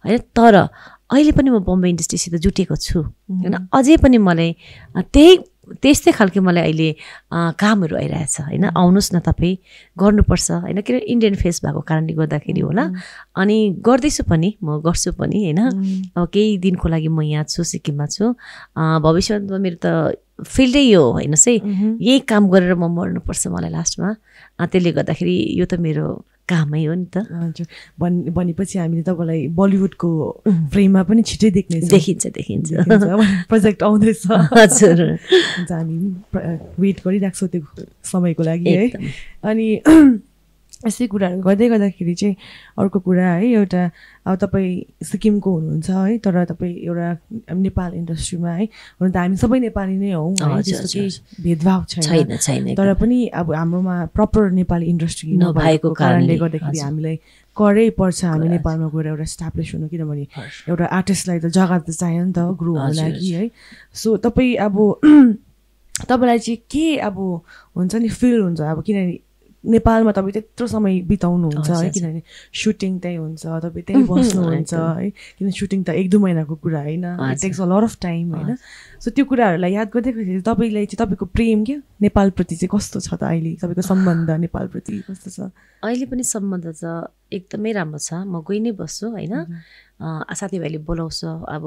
होइन। तर अहिले पनि म बम्बई इन्डस्ट्रीसित जुटेको छु होइन, अझै पनि मलाई त्यस्तै खालको मलाई अहिले कामहरू आइरहेछ होइन। आउनुहोस् न तपाईँ, गर्नुपर्छ होइन, किन इन्डियन फेस भएको कारणले गर्दाखेरि होला। अनि गर्दैछु पनि, म गर्छु पनि होइन। अब केही दिनको लागि म यहाँ छु, सिक्किममा छु, भविष्यमा मेरो त फिल्डै यो होइनस् है, यही काम गरेर म मर्नुपर्छ मलाई लास्टमा। त्यसले गर्दाखेरि यो त मेरो कामै हो नि त। हजुर, भनेपछि हामीले तपाईँलाई बलिउडको फ्रेममा पनि छिटै देखिन्छ प्रोजेक्ट आउँदैछ। हजुर, हामी वेट गरिरहेको छौँ त्यो समयको लागि है। अनि यस्तै कुराहरू गर्दै गर्दाखेरि चाहिँ अर्को कुरा है, एउटा अब तपाईँ सिक्किमको हुनुहुन्छ है, तर तपाईँ एउटा नेपाल इन्डस्ट्रीमा है, हुन त हामी सबै नेपाली नै हौँ है, त्यस्तो केही भेदभाव छैन। तर पनि अब हाम्रोमा प्रपर नेपाली इन्डस्ट्री नभएको कारणले गर्दाखेरि हामीलाई करै पर्छ हामी नेपालमा गएर एउटा इस्टाब्लिस हुनु, किनभने एउटा आर्टिस्टलाई त जग्गा त चाहियो नि त ग्रो हुनु लागि है। सो तपाईँ अब तपाईँलाई चाहिँ के अब हुन्छ नि फिल हुन्छ अब, किनभने नेपालमा तपाईँ त्यत्रो समय बिताउनुहुन्छ है, किनभने सुटिङ त्यहीँ हुन्छ, तपाईँ त्यहीँ बस्नुहुन्छ है, किन सुटिङ त 1-2 महिनाको कुरा होइन, it takes a lot of time होइन। सो त्यो कुराहरूलाई याद गर्दाखेरि तपाईँलाई चाहिँ तपाईँको प्रेम के नेपालप्रति चाहिँ कस्तो छ त अहिले, तपाईँको सम्बन्ध नेपालप्रति कस्तो छ? अहिले पनि सम्बन्ध त एकदमै राम्रो छ, म गइ नै बस्छु होइन। साथीभाइले बोलाउँछ, अब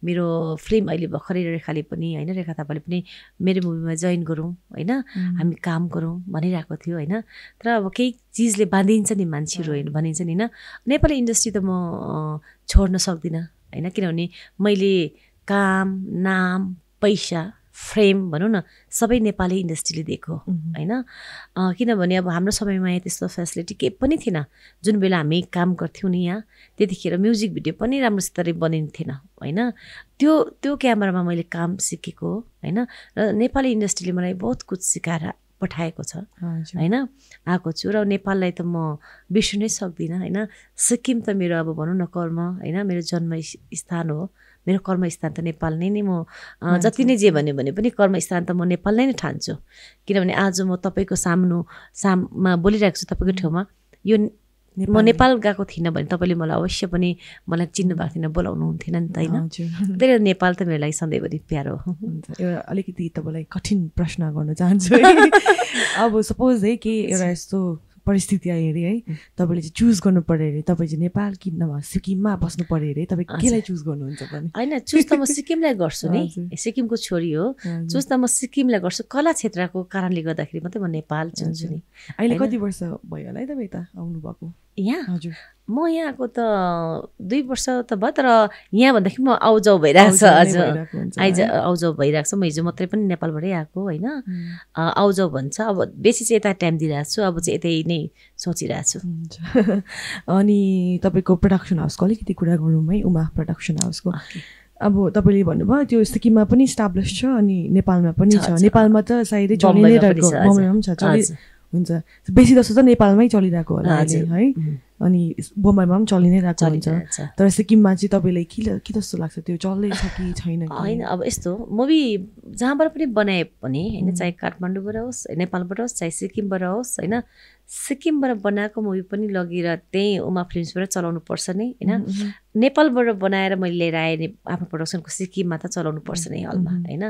मेरो फिल्म अहिले भर्खरै रेखाले पनि होइन, रेखा थापाले पनि मेरो मुभीमा जोइन गरौँ होइन, हामी काम गरौँ भनिरहेको थियो होइन। तर अब केही चिजले बाँधिन्छ नि मान्छेहरू होइन, भनिन्छ नि होइन। नेपाली इन्डस्ट्री त म छोड्न सक्दिनँ होइन, किनभने मैले काम, नाम, पैसा, फ्रेम भनौँ न सबै नेपाली इन्डस्ट्रीले दिएको होइन। किनभने अब हाम्रो समयमा यहाँ त्यस्तो फेसिलिटी केही पनि थिएन। जुन बेला हामी काम गर्थ्यौँ नि यहाँ, त्यतिखेर म्युजिक भिडियो पनि राम्रोसितले बनिन्थेन होइन। त्यो क्यामेरामा मैले काम सिकेको होइन, र नेपाली इन्डस्ट्रीले मलाई बहुत कुछ सिकाएर पठाएको छ होइन, आएको छु। र नेपाललाई त म बिर्सनै सक्दिनँ होइन। सिक्किम त मेरो अब भनौँ न कर्म होइन, मेरो जन्म स्थान हो, मेरो कर्मस्थान त नेपाल नै म जति नै जे भन्यो भने पनि कर्मस्थान त म नेपाल नै ठान्छु। किनभने आज म तपाईँको साममा बोलिरहेको छु, तपाईँको ठाउँमा यो म नेपाल गएको थिइनँ भने तपाईँले मलाई अवश्य पनि मलाई चिन्नु भएको थिएन, बोलाउनु हुन्थेन नि त होइन। त्यही नेपाल त मेरो लागि सधैँभरि प्यारो हो। एउटा अलिकति तपाईँलाई कठिन प्रश्न गर्न चाहन्छु अब सपोज है के एउटा यस्तो परिस्थिति आयो अरे है, तपाईँले चाहिँ चुज गर्नु पऱ्यो अरे, तपाईँ चाहिँ नेपाल कि नभए सिक्किममा बस्नु पऱ्यो अरे, तपाईँ केलाई चुज गर्नुहुन्छ भने? होइन, चुज त म सिक्किमलाई गर्छु नि, सिक्किमको छोरी हो, चुज त म सिक्किमलाई गर्छु। कला क्षेत्रको कारणले गर्दाखेरि मात्रै म नेपाल चुन्छु नि। अहिले कति वर्ष भयो होला है तपाईँ त आउनुभएको यहाँ? हजुर, म यहाँको त 2 वर्ष त भयो, तर यहाँ भन्दाखेरि म आउजाउ भइरहेको छ। हजुर, आउजाउ भइरहेको छ। म हिजो मात्रै पनि नेपालबाटै आएको होइन, आउजाउ भन्छ। अब बेसी चाहिँ यता टाइम दिइरहेको छु, अब चाहिँ यतै नै सोचिरहेको छु। अनि तपाईँको प्रोडक्सन हाउसको अलिकति कुरा गरौँ है, उमा प्रोडक्सन हाउसको। अब तपाईँले भन्नुभयो त्यो सिक्किममा पनि इस्टाब्लिस छ अनि नेपालमा पनि छ। नेपालमा त सायदै चलि नै रहेको, बम्बईमा पनि छ, हुन्छ बेसी जस्तो त नेपालमै चलिरहेको होला अहिले है, अनि बम्बईमा पनि चलि नै रहेको हुन्छ। तर सिक्किममा चाहिँ तपाईँलाई के जस्तो लाग्छ, त्यो चल्दैछ कि छैन? होइन, अब यस्तो मुभी जहाँबाट पनि बनाए पनि होइन, चाहे काठमाडौँबाट होस्, नेपालबाट होस्, चाहे सिक्किमबाट होस् होइन, सिक्किमबाट बनाएको मुभी पनि लगेर त्यही उमा फिल्म्सबाट चलाउनु पर्छ नै होइन। नेपालबाट बनाएर मैले लिएर आएँ आफ्नो प्रडक्सनको सिक्किममा त चलाउनु पर्छ नै हलमा होइन।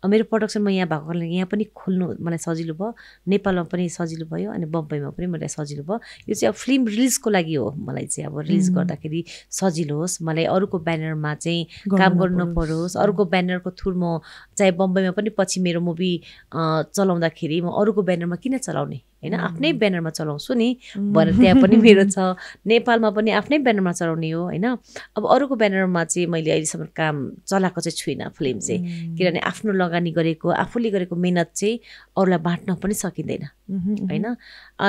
मेरो प्रडक्सन म यहाँ भएको कारणले यहाँ पनि खोल्नु मलाई सजिलो भयो, नेपालमा पनि सजिलो भयो अनि बम्बईमा पनि मलाई सजिलो भयो। यो चाहिँ अब फिल्म रिलिजको लागि हो, मलाई चाहिँ अब रिलिज गर्दाखेरि सजिलो होस्, मलाई अरूको ब्यानरमा चाहिँ काम गर्नु नपरोस्, अरूको ब्यानरको थ्रु म चाहे बम्बईमा पनि पछि मेरो मुभी चलाउँदाखेरि म अरूको ब्यानरमा किन चलाउने होइन, आफ्नै ब्यानरमा चलाउँछु नि भनेर त्यहाँ पनि मेरो छ। नेपालमा पनि आफ्नै ब्यानरमा चलाउने हो होइन। अब अरूको ब्यानरमा चाहिँ मैले अहिलेसम्म काम चलाएको चाहिँ छुइनँ फिल्म चाहिँ, किनभने आफ्नो लगानी गरेको आफूले गरेको मेहनत चाहिँ अरूलाई बाँट्न पनि सकिँदैन होइन।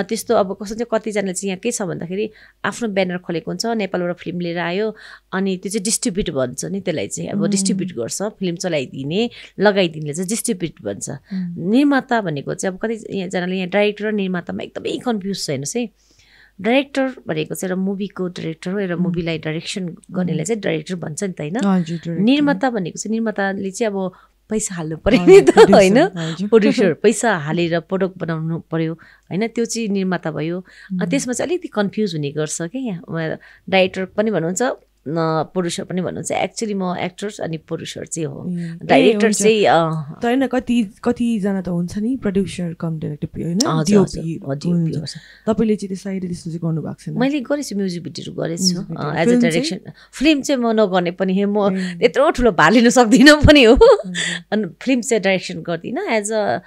त्यस्तो अब कस्तो चाहिँ कतिजनाले चाहिँ यहाँ के छ भन्दाखेरि आफ्नो ब्यानर खोलेको हुन्छ, नेपालबाट फिल्म लिएर आयो अनि त्यो चाहिँ डिस्ट्रिब्युट भन्छ नि, त्यसलाई चाहिँ अब डिस्ट्रिब्युट गर्छ, फिल्म चलाइदिने लगाइदिनेले चाहिँ डिस्ट्रिब्युट भन्छ। निर्माता भनेको चाहिँ अब कतिजनाले यहाँ डाइरेक्टर र निर्मातामा एकदमै कन्फ्युज छ हेर्नुहोस् है। डाइरेक्टर भनेको चाहिँ एउटा मुभीको डाइरेक्टर हो, एउटा मुभीलाई डाइरेक्सन गर्नेलाई चाहिँ डाइरेक्टर भन्छ नि त होइन। निर्माता भनेको चाहिँ निर्माताले चाहिँ अब पैसा हाल्नु पर्यो नि त होइन, प्रोड्युसर पैसा हालेर प्रडक्ट बनाउनु पर्यो होइन, त्यो चाहिँ निर्माता भयो। त्यसमा चाहिँ अलिकति कन्फ्युज हुने गर्छ क्या, यहाँ डाइरेक्टर पनि भन्नुहुन्छ प्रोड्युसर पनि भन्नुहुन्छ। एक्चुअली म एक्टर्स अनि प्रोड्युसर चाहिँ हो, डाइरेक्टर चाहिँ त होइन। कतिजना त हुन्छ नि प्रड्युसर कम डाइरेक्टर होइन, तपाईँले चाहिँ त्यस्तो चाहिँ गर्नुभएको छैन? मैले गरेछु, म्युजिक भिडियोहरू गरेछु एज अ डाइरेक्सन। फिल्म चाहिँ म नगर्ने पनि म त्यत्रो ठुलो भाग लिन सक्दिनँ पनि हो, अनि फिल्म चाहिँ डाइरेक्सन गर्दिनँ, as a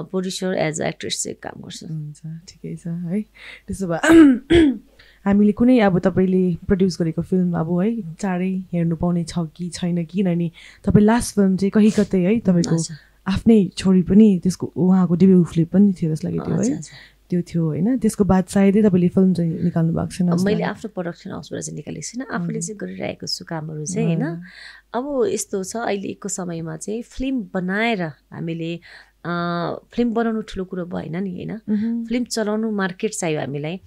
producer as an actress चाहिँ काम गर्छु। हुन्छ, ठिकै छ है। त्यसो भए हामीले कुनै अब तपाईँले प्रड्युस गरेको फिल्म अब है चाँडै हेर्नु पाउने छ कि छैन, किनभने तपाईँ लास्ट फिल्म चाहिँ कहीँ कतै है तपाईँको आफ्नै छोरी पनि त्यसको उहाँको डेब्यू फिल्म पनि थियो जस्तो लाग्यो त्यो है, त्यो थियो होइन। त्यसको बाद सायदै तपाईँले फिल्म चाहिँ निकाल्नु भएको छैन? मैले आफ्नो प्रडक्सन हाउसबाट चाहिँ निकालेको छुइनँ, आफूले चाहिँ गरिरहेको छु कामहरू चाहिँ होइन। अब यस्तो छ अहिलेको समयमा चाहिँ फिल्म बनाएर हामीले फिल्म बनाउनु ठुलो कुरो भएन नि होइन, फिल्म चलाउनु मार्केट चाहियो हामीलाई।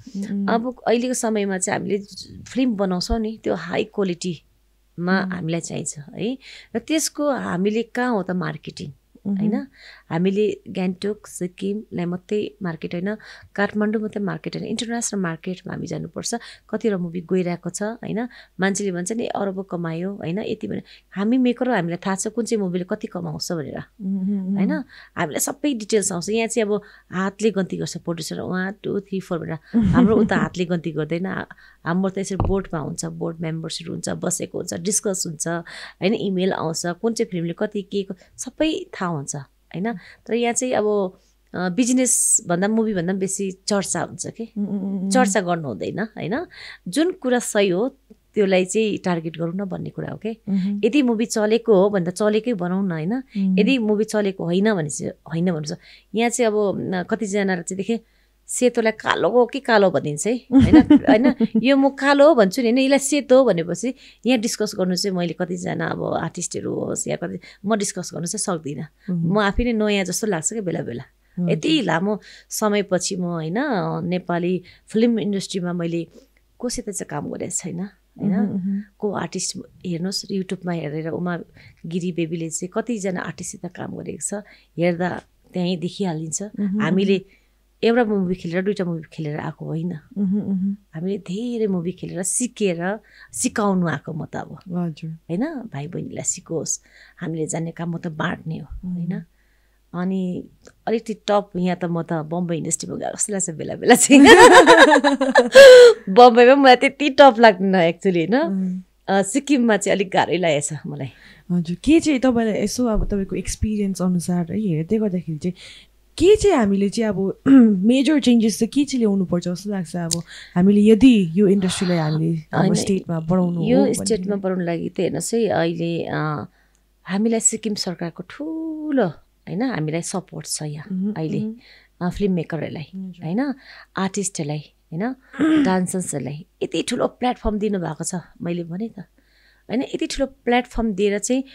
अब अहिलेको समयमा चाहिँ हामीले फिल्म बनाउँछौँ नि त्यो हाई क्वालिटीमा हामीलाई चाहिन्छ है, र त्यसको हामीले कहाँ हो त मार्केटिङ होइन। हामीले गान्तोक सिक्किमलाई मात्रै मार्केट होइन, काठमाडौँ मात्रै मार्केट होइन, इन्टरनेसनल मार्केटमा हामी जानुपर्छ। कतिवटा मुभी गइरहेको छ होइन, मान्छेले भन्छ नि अरबौँ कमायो होइन, यति भने हामी मेकर हामीलाई थाहा छ कुन चाहिँ मुभीले कति कमाउँछ भनेर होइन, हामीलाई सबै डिटेल्स आउँछ। यहाँ चाहिँ अब हातले गन्ती गर्छ प्रोड्युसर 1 2 3 4 भनेर, हाम्रो उता हातले गन्ती गर्दैन, हाम्रो त यसरी बोर्डमा हुन्छ, बोर्ड मेम्बर्सहरू हुन्छ, बसेको हुन्छ, डिस्कस हुन्छ होइन, इमेल आउँछ, कुन चाहिँ फिल्मले कति के सबै थाहा हुन्छ होइन। तर यहाँ चाहिँ अब बिजनेस भन्दा मुभी भन्दा बेसी चर्चा हुन्छ कि, चर्चा गर्नु हुँदैन होइन। जुन कुरा सही हो त्यसलाई चाहिँ टार्गेट गरौँ न भन्ने कुरा हो कि। यदि मुभी चलेको हो भने त चलेकै बनाउँ न होइन, यदि मुभी चलेको होइन भने चाहिँ होइन भन्नु छ। यहाँ चाहिँ अब कतिजना चाहिँ देखेँ सेतोलाई कालो हो कि कालो भनिदिन्छ है होइन, होइन यो म कालो हो भन्छु नि होइन, यसलाई सेतो हो भनेपछि यहाँ डिस्कस गर्नु चाहिँ मैले कतिजना अब आर्टिस्टहरू होस् या कति म डिस्कस गर्नु चाहिँ सक्दिनँ। म आफै नै नयाँ जस्तो लाग्छ क्या बेला बेला, यति लामो समयपछि म होइन नेपाली फिल्म इन्डस्ट्रीमा मैले कोसित चाहिँ काम गरेको छैन होइन। को आर्टिस्ट हेर्नुहोस् युट्युबमा हेरेर उमा गिरी बेबीले चाहिँ कतिजना आर्टिस्टसित काम गरेको छ हेर्दा त्यहीँ देखिहालिन्छ। हामीले एउटा मुभी खेलेर दुईवटा मुभी खेलेर आएको होइन, हामीले धेरै मुभी खेलेर सिकेर सिकाउनु आएको म त अब होइन, भाइ बहिनीलाई सिकोस्, हामीले जान्ने काम म त बाँड्ने हो होइन। अनि अलिकति टप यहाँ त म त बम्बई इन्डस्ट्रीमा गएको जस्तो लाग्छ बेला बेला चाहिँ, बम्बईमा मलाई त्यति टप लाग्दैन एक्चुली होइन, सिक्किममा चाहिँ अलिक गाह्रै लागेको छ मलाई। हजुर, के चाहिँ तपाईँलाई यसो अब तपाईँको एक्सपिरियन्स अनुसार है हेर्दै गर्दाखेरि चाहिँ के चाहिँ हामीले चाहिँ अब मेजर चेन्जेस चाहिँ के चाहिँ ल्याउनु पर्छ जस्तो लाग्छ? अब हामीले यदि यो इन्डस्ट्रीलाई हामीले अब स्टेटमा बढाउनु, यो स्टेटमा बढाउनु लागि त हेर्नुहोस् है, अहिले हामीलाई सिक्किम सरकारको ठुलो होइन हामीलाई सपोर्ट छ यहाँ अहिले, फिल्म मेकरहरूलाई होइन, आर्टिस्टहरूलाई होइन, डान्सर्सहरूलाई यति ठुलो प्लेटफर्म दिनुभएको छ। मैले भने त होइन, यति ठुलो प्लेटफर्म दिएर चाहिँ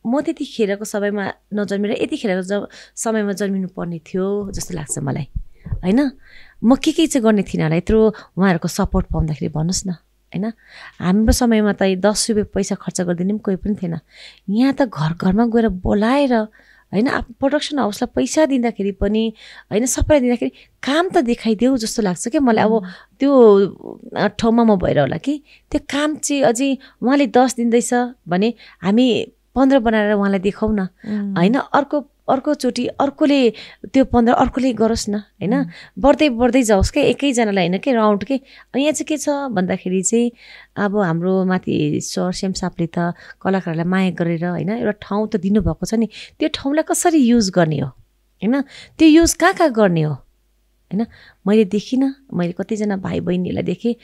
म त्यतिखेरको समयमा नजन्मेर यतिखेरको समयमा जन्मिनु पर्ने थियो जस्तो लाग्छ मलाई होइन। म के चाहिँ गर्ने थिइनँ होला यत्रो उहाँहरूको सपोर्ट पाउँदाखेरि भन्नुहोस् न होइन। हाम्रो समयमा त 10 रुपियाँ पैसा खर्च गरिदिने पनि कोही पनि थिएन। यहाँ त घर घरमा गएर बोलाएर होइन प्रोडक्सन हाउसलाई पैसा दिँदाखेरि पनि होइन सबैलाई दिँदाखेरि काम त देखाइदेऊ जस्तो लाग्छ क्या मलाई। अब त्यो ठाउँमा म भएर होला कि त्यो काम चाहिँ अझै उहाँले 10 दिँदैछ भने हामी 15 बनाएर उहाँलाई देखाउँ न होइन। अर्कोचोटि अर्कोले त्यो 15 अर्कोले गरोस् न होइन, बढ्दै जाओस् क्या एकैजनालाई होइन कि राउन्ड के। यहाँ चाहिँ के छ भन्दाखेरि चाहिँ अब हाम्रो माथि सर श्याम सापले त कलाकारहरूलाई माया गरेर होइन एउटा ठाउँ त दिनुभएको छ नि, त्यो ठाउँलाई कसरी युज गर्ने हो होइन, त्यो युज कहाँ गर्ने हो होइन। मैले देखिनँ, मैले कतिजना भाइ बहिनीहरूलाई देखेँ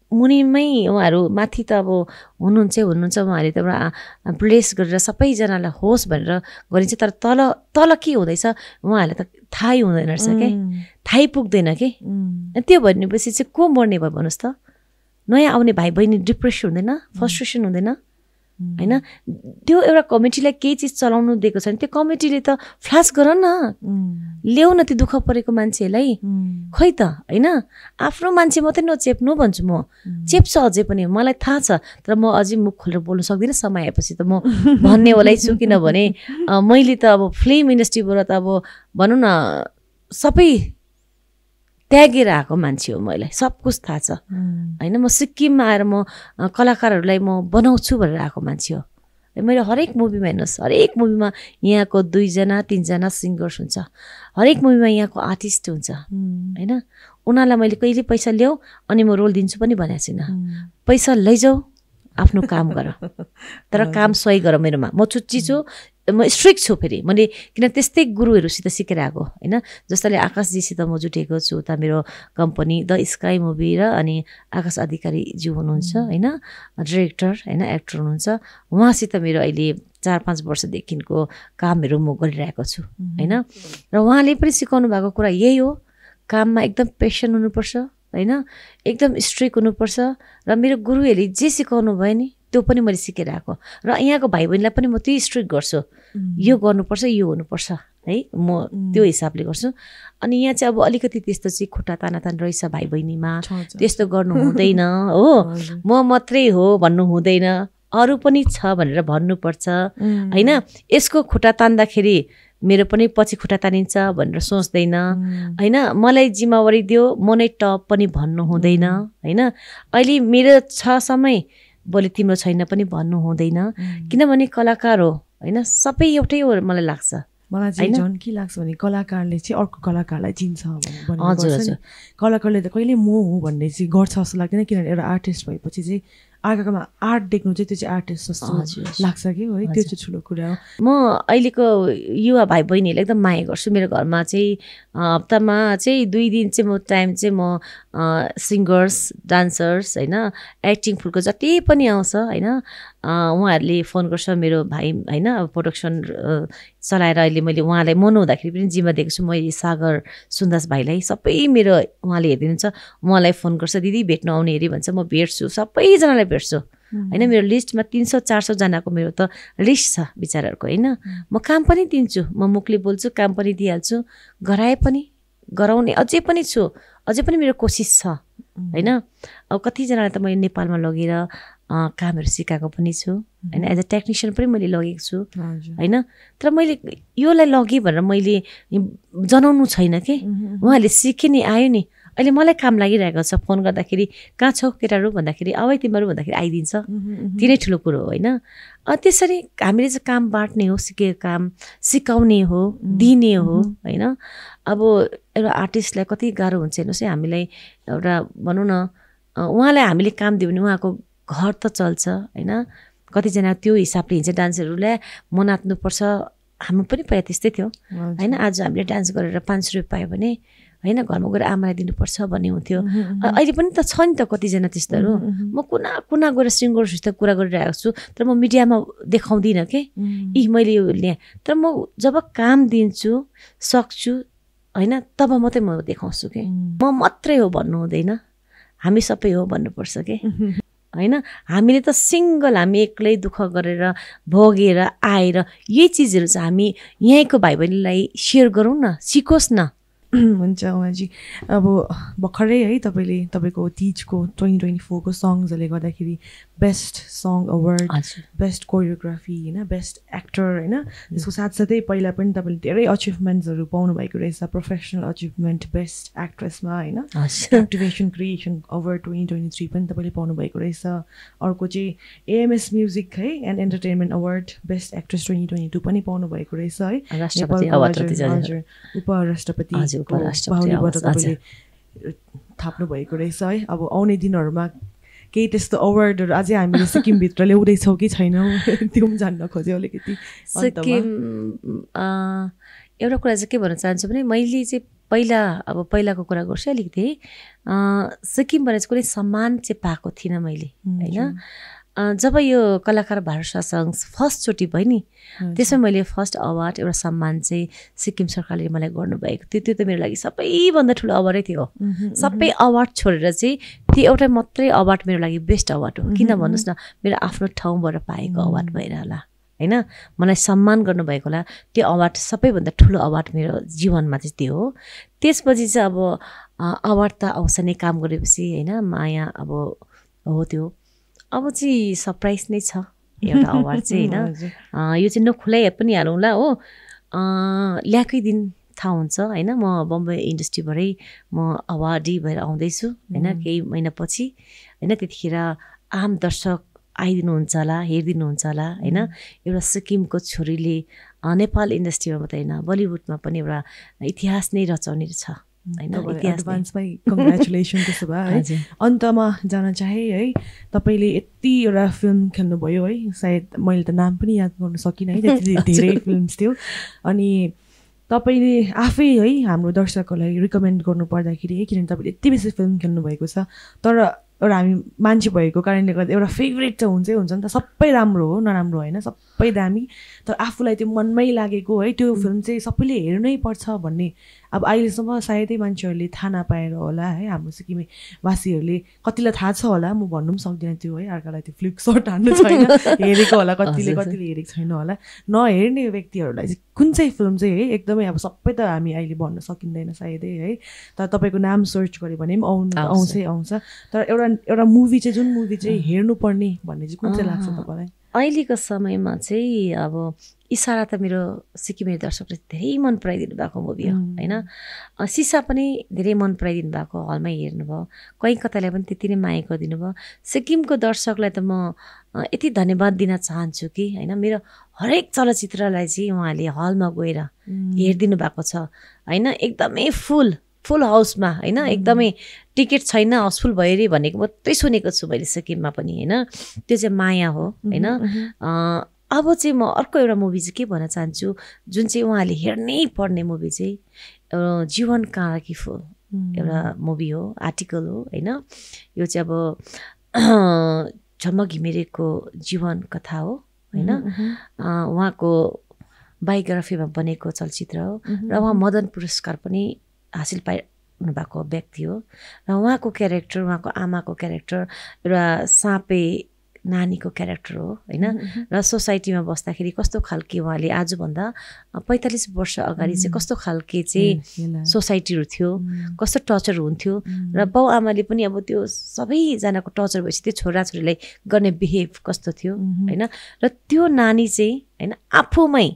मुनिमै उहाँहरू, माथि त अब हुनुहुन्छ उहाँहरूले त एउटा प्लेस गरेर सबैजनालाई होस् भनेर गरिन्छ, तर तल के हुँदैछ उहाँहरूलाई त थाहै हुँदैन रहेछ क्या, थाहै पुग्दैन कि। त्यो भनेपछि चाहिँ को मर्ने भयो भन्नुहोस् त, नयाँ आउने भाइ बहिनी डिप्रेसन हुँदैन, फ्रस्ट्रेसन हुँदैन होइन। त्यो एउटा कमिटीलाई केही चिज चलाउनु दिएको छ भने त्यो कमिटीले त फ्लास गर न, ल्याउ न त्यो दुःख परेको मान्छेलाई, खै त होइन। आफ्नो मान्छे मात्रै नचेप्नु भन्छु म, चेप्छ अझै पनि मलाई थाहा छ, तर म अझै मुख खोलेर बोल्नु सक्दिनँ। समय आएपछि त म भन्नेवालै छु, किनभने मैले त अब फिल्म इन्डस्ट्रीबाट त अब भनौँ न सबै त्यागेर आएको मान्छे हो, मलाई सब कुछ थाहा छ होइन। म सिक्किममा आएर म कलाकारहरूलाई म बनाउँछु भनेर आएको मान्छे हो। मैले हरेक मुभीमा हेर्नुहोस्, हरेक मुभीमा यहाँको 2-3जना सिङ्गर्स हुन्छ, हरेक मुभीमा यहाँको आर्टिस्ट हुन्छ होइन। उनीहरूलाई मैले कहिले पैसा ल्याऊ अनि म रोल दिन्छु पनि भनेको छैन, पैसा लैजाऊ आफ्नो काम गर, तर काम सही गर। मेरोमा म चुच्ची छु, म स्ट्रिक्ट छु फेरि, मैले किन त्यस्तै गुरुहरूसित सिकेर आएको होइन। जस्तै आकाशजीसित म जुटेको छु, उता मेरो कम्पनी द स्काई मुभी र अनि आकाश अधिकारीज्यू हुनुहुन्छ होइन, डिरेक्टर होइन, एक्टर हुनुहुन्छ। उहाँसित मेरो अहिले 4-5 वर्षदेखिको कामहरू म गरिरहेको छु होइन। र उहाँले पनि सिकाउनु भएको कुरा यही हो, काममा एकदम पेसन हुनुपर्छ होइन, एकदम स्ट्रिक्ट हुनुपर्छ। र मेरो गुरुहरूले जे सिकाउनु भयो नि त्यो पनि मैले सिकेर आएको, र यहाँको भाइ बहिनीलाई पनि म त्यही स्ट्रिक्ट गर्छु, यो गर्नुपर्छ यो हुनुपर्छ है, म त्यो हिसाबले गर्छु। अनि यहाँ चाहिँ अब अलिकति त्यस्तो चाहिँ खुट्टा तानातान रहेछ भाइ बहिनीमा, त्यस्तो गर्नु हुँदैन हो, म मात्रै हो भन्नु हुँदैन, अरू पनि छ भनेर भन्नुपर्छ होइन। यसको खुट्टा तान्दाखेरि मेरो पनि पछि खुट्टा तानिन्छ भनेर सोच्दैन होइन। मलाई जिम्मेवारी दियो, म नै टप पनि भन्नु हुँदैन होइन। अहिले मेरो छ समय, भोलि तिम्रो छैन पनि भन्नु हुँदैन, किनभने कलाकार हो होइन, सबै एउटै हो मलाई लाग्छ। मलाई चाहिँ झन् के लाग्छ भने कलाकारले चाहिँ अर्को कलाकारलाई चिन्छ भने, कलाकारले त कहिले म हो भन्ने चाहिँ गर्छ जस्तो लाग्दैन, किनभने एउटा आर्टिस्ट भएपछि चाहिँ अर्काकोमा आर्ट देख्नु चाहिँ त्यो चाहिँ आर्टिस्ट जस्तो लाग्छ कि है, त्यो चाहिँ ठुलो कुरा हो। म अहिलेको युवा भाइ बहिनीहरूलाई एकदम माया गर्छु। मेरो घरमा चाहिँ हप्तामा चाहिँ 2 दिन चाहिँ म टाइम चाहिँ म सिङ्गर्स, डान्सर्स होइन, एक्टिङ फुलको जति पनि आउँछ होइन, उहाँहरूले फोन गर्छ मेरो भाइ होइन। अब प्रोडक्सन चलाएर अहिले मैले उहाँलाई मन हुँदाखेरि पनि जिम्मा दिएको छु, मैले सागर सुन्दास भाइलाई, सबै मेरो उहाँले हेरिदिनुहुन्छ। उहाँलाई फोन गर्छ, दिदी भेट्नु आउने हेरी भन्छ, म भेट्छु, सबैजनालाई भेट्छु होइन। मेरो लिस्टमा 300-400 जनाको मेरो त लिस्ट छ बिचाराहरूको होइन। म काम पनि दिन्छु, म मुखले बोल्छु, काम पनि दिइहाल्छु, गराए पनि गराउने अझै पनि छु, अझै पनि मेरो कोसिस छ होइन। अब कतिजनालाई त मैले नेपालमा लगेर कामहरू सिकाएको पनि छु होइन, एज अ टेक्निसियन पनि मैले लगेको छु होइन। तर मैले योलाई लगेँ भनेर मैले जनाउनु छैन कि, उहाँहरूले सिकेँ नि आयो नि। अहिले मलाई काम लागिरहेको छ, फोन गर्दाखेरि कहाँ छौ केटाहरू भन्दाखेरि आऊ तिमीहरू भन्दाखेरि आइदिन्छ, तिनै ठुलो कुरो हो होइन। त्यसरी हामीले चाहिँ काम बाँड्ने हो, सिकेको काम सिकाउने हो, दिने हो होइन। अब एउटा आर्टिस्टलाई कति गाह्रो हुन्छ हेर्नुहोस् है, हामीलाई एउटा भनौँ न उहाँलाई हामीले काम दियो भने उहाँको घर त चल्छ होइन। कतिजना त्यो हिसाबले हिँड्छ, डान्सरहरूलाई म नाच्नुपर्छ, हाम्रो पनि पहिला त्यस्तै थियो होइन। आज हामीले डान्स गरेर 500 रुपियाँ पायो भने होइन घरमा गएर आमालाई दिनुपर्छ भन्ने हुन्थ्यो। अहिले पनि त छ नि त कतिजना त्यस्तोहरू। म कुना गएर सिङ्गर्ससित कुरा गरिरहेको छु, तर म मिडियामा देखाउँदिनँ कि यी मैले यो ल्याएँ। तर म जब काम दिन्छु सक्छु होइन, तब मात्रै म देखाउँछु कि म मात्रै हो भन्नु हुँदैन, हामी सबै हो भन्नुपर्छ कि होइन। हामीले त सिङ्गल हामी एक्लै दुःख गरेर भोगेर आएर यही चिजहरू चाहिँ हामी यहीँको भाइ बहिनीलाई सेयर गरौँ न, सिकोस् न हुन्छ उहाँजी अब भर्खरै है तपाईँको तिजको 2024 को सङ्ग्सहरूले गर्दाखेरि best song award best choreography होइन बेस्ट एक्टर होइन त्यसको साथसाथै पहिला पनि तपाईँले धेरै अचिभमेन्ट्सहरू पाउनुभएको रहेछ प्रोफेसनल अचिभमेन्ट बेस्ट एक्ट्रेसमा होइन एक्टिभेसन क्रिएसन अवार्ड 2023 पनि तपाईँले पाउनुभएको रहेछ अर्को चाहिँ एएमएस म्युजिक है and entertainment award best actress 2022 पनि पाउनुभएको रहेछ है नेपालको उपराष्ट्रपतिको बाहुलीबाट तपाईँले थाप्नु भएको रहेछ है अब आउने दिनहरूमा केही त्यस्तो अवार्डहरू अझै हामीले सिक्किमभित्र ल्याउँदैछौँ कि छैनौँ त्यो पनि जान्न खोज्यो अलिकति सिक्किम एउटा कुरा चाहिँ के भन्न चाहन्छु भने मैले चाहिँ पहिलाको कुरा गर्छु अलिकति सिक्किमबाट चाहिँ कुनै सम्मान चाहिँ पाएको थिइनँ मैले होइन जब यो कलाकार भारत सङ्घ फर्स्टचोटि भयो नि त्यसमा मैले फर्स्ट अवार्ड एउटा सम्मान चाहिँ सिक्किम सरकारले मलाई गर्नुभएको थियो त्यो त मेरो लागि सबैभन्दा ठुलो अवार्डै थियो सबै अवार्ड छोडेर चाहिँ त्यो एउटा मात्रै अवार्ड मेरो लागि बेस्ट अवार्ड हो किन भन्नुहोस् न मेरो आफ्नो ठाउँबाट पाएको अवार्ड भएर होला होइन मलाई सम्मान गर्नुभएको होला त्यो अवार्ड सबैभन्दा ठुलो अवार्ड मेरो जीवनमा चाहिँ त्यो हो त्यसपछि चाहिँ अब अवार्ड त आउँछ नै काम गरेपछि होइन माया अब हो त्यो अब चाहिँ सरप्राइज नै छ एउटा अवार्ड चाहिँ होइन यो चाहिँ नखुलाइ पनि हालौँला हो ल्याएकै दिन थाहा हुन्छ होइन म बम्बई इन्डस्ट्रीबाटै म अवार्डी भएर आउँदैछु होइन केही महिनापछि होइन त्यतिखेर आम दर्शक आइदिनुहुन्छ होला हेरिदिनुहुन्छ होला होइन एउटा सिक्किमको छोरीले नेपाल इन्डस्ट्रीमा मात्रै होइन बलिउडमा पनि एउटा इतिहास नै रचाउने छ एडभान्समै कङ्ग्रेचुलेसन त्यसो भए है अन्तमा जान चाहे है तपाईँले यति एउटा फिल्म खेल्नुभयो है सायद मैले त नाम पनि याद गर्न सकिनँ है त्यति धेरै फिल्म्स थियो अनि तपाईँले आफै है हाम्रो दर्शकहरूलाई रिकमेन्ड गर्नु पर्दाखेरि है किनभने तपाईँले यति बेसी फिल्म खेल्नुभएको छ तर एउटा हामी मान्छे भएको कारणले गर्दा एउटा फेभरेट त हुन्छ नि त सबै राम्रो हो नराम्रो होइन सबै दामी तर आफूलाई त्यो मनमै लागेको है त्यो फिल्म चाहिँ सबैले हेर्नै पर्छ भन्ने अब अहिलेसम्म सायदै मान्छेहरूले थाहा नपाएर होला है हाम्रो सिक्किमे वासीहरूले कतिलाई थाहा छ होला म भन्नु पनि सक्दिनँ त्यो है अर्कालाई त्यो फ्लिप सर्ट हान्नु छैन हेरेको होला कतिले हेरेको छैन होला नहेर्ने व्यक्तिहरूलाई चाहिँ कुन चाहिँ फिल्म चाहिँ है एकदमै अब सबै त हामी अहिले भन्न सकिँदैन सायदै है तर तपाईँको नाम सर्च गऱ्यो भने पनि आउँछ तर एउटा मुभी चाहिँ जुन मुभी चाहिँ हेर्नुपर्ने भन्ने चाहिँ कुन चाहिँ लाग्छ तपाईँलाई अहिलेको समयमा चाहिँ अब इसारा त मेरो सिक्किमे दर्शकले धेरै मन पराइदिनु भएको मुभी हो होइन सिसा पनि धेरै मन पराइदिनु भएको हलमै हेर्नुभयो कहीँ कतालाई पनि त्यति नै माया गरिदिनु भयो सिक्किमको दर्शकलाई त म यति धन्यवाद दिन चाहन्छु कि होइन मेरो हरेक चलचित्रलाई चाहिँ उहाँले हलमा गएर हेरिदिनु भएको छ होइन एकदमै फुल हाउसमा होइन एकदमै टिकट छैन हाउसफुल भयो अरे भनेको मात्रै सुनेको छु मैले सिक्किममा पनि होइन त्यो चाहिँ माया हो होइन अब चाहिँ म अर्को एउटा मुभी चाहिँ के भन्न चाहन्छु जुन चाहिँ उहाँले हेर्नै पर्ने मुभी चाहिँ जीवन काँडकी फुल एउटा मुभी हो आर्टिकल हो होइन यो चाहिँ अब झम्म घिमिरेको जीवन कथा हो होइन उहाँको बायोग्राफीमा बनेको चलचित्र हो र उहाँ मदन पुरस्कार पनि हासिल पाइनु भएको व्यक्ति हो र उहाँको क्यारेक्टर उहाँको आमाको क्यारेक्टर एउटा साँपे नानीको क्यारेक्टर हो होइन र सोसाइटीमा बस्दाखेरि कस्तो खालके उहाँले आजभन्दा 45 वर्ष अगाडि चाहिँ कस्तो खालके चाहिँ सोसाइटीहरू थियो कस्तो टर्चर हुन्थ्यो र बाउ आमाले पनि अब त्यो सबैजनाको टर्चर भएपछि त्यो छोराछोरीलाई गर्ने बिहेभ कस्तो थियो होइन र त्यो नानी चाहिँ होइन आफूमै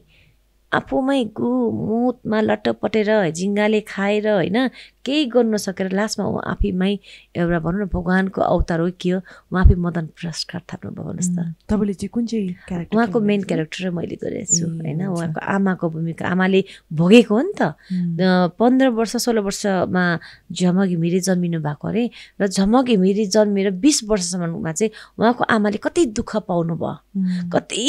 मुतमा लट्टपटेर झिङ्गाले खाएर होइन केही गर्नु सकेर लास्टमा ऊ आफैमै एउटा भनौँ न भगवान्को अवतार हो के हो उहाँ आफै मदन पुरस्कार थाप्नुभयो भन्नुहोस् त तपाईँले चाहिँ कुन चाहिँ क्यारेक्टर उहाँको मेन क्यारेक्टर मैले गरेको छु होइन उहाँको आमाको भूमिका आमाले भोगेको हो नि त 15 वर्ष 16 वर्षमा झमक घिमिरे जन्मिनु भएको अरे र झमक घिमिरे जन्मेर 20 वर्षसम्ममा चाहिँ उहाँको आमाले कति दुःख पाउनु भयो कति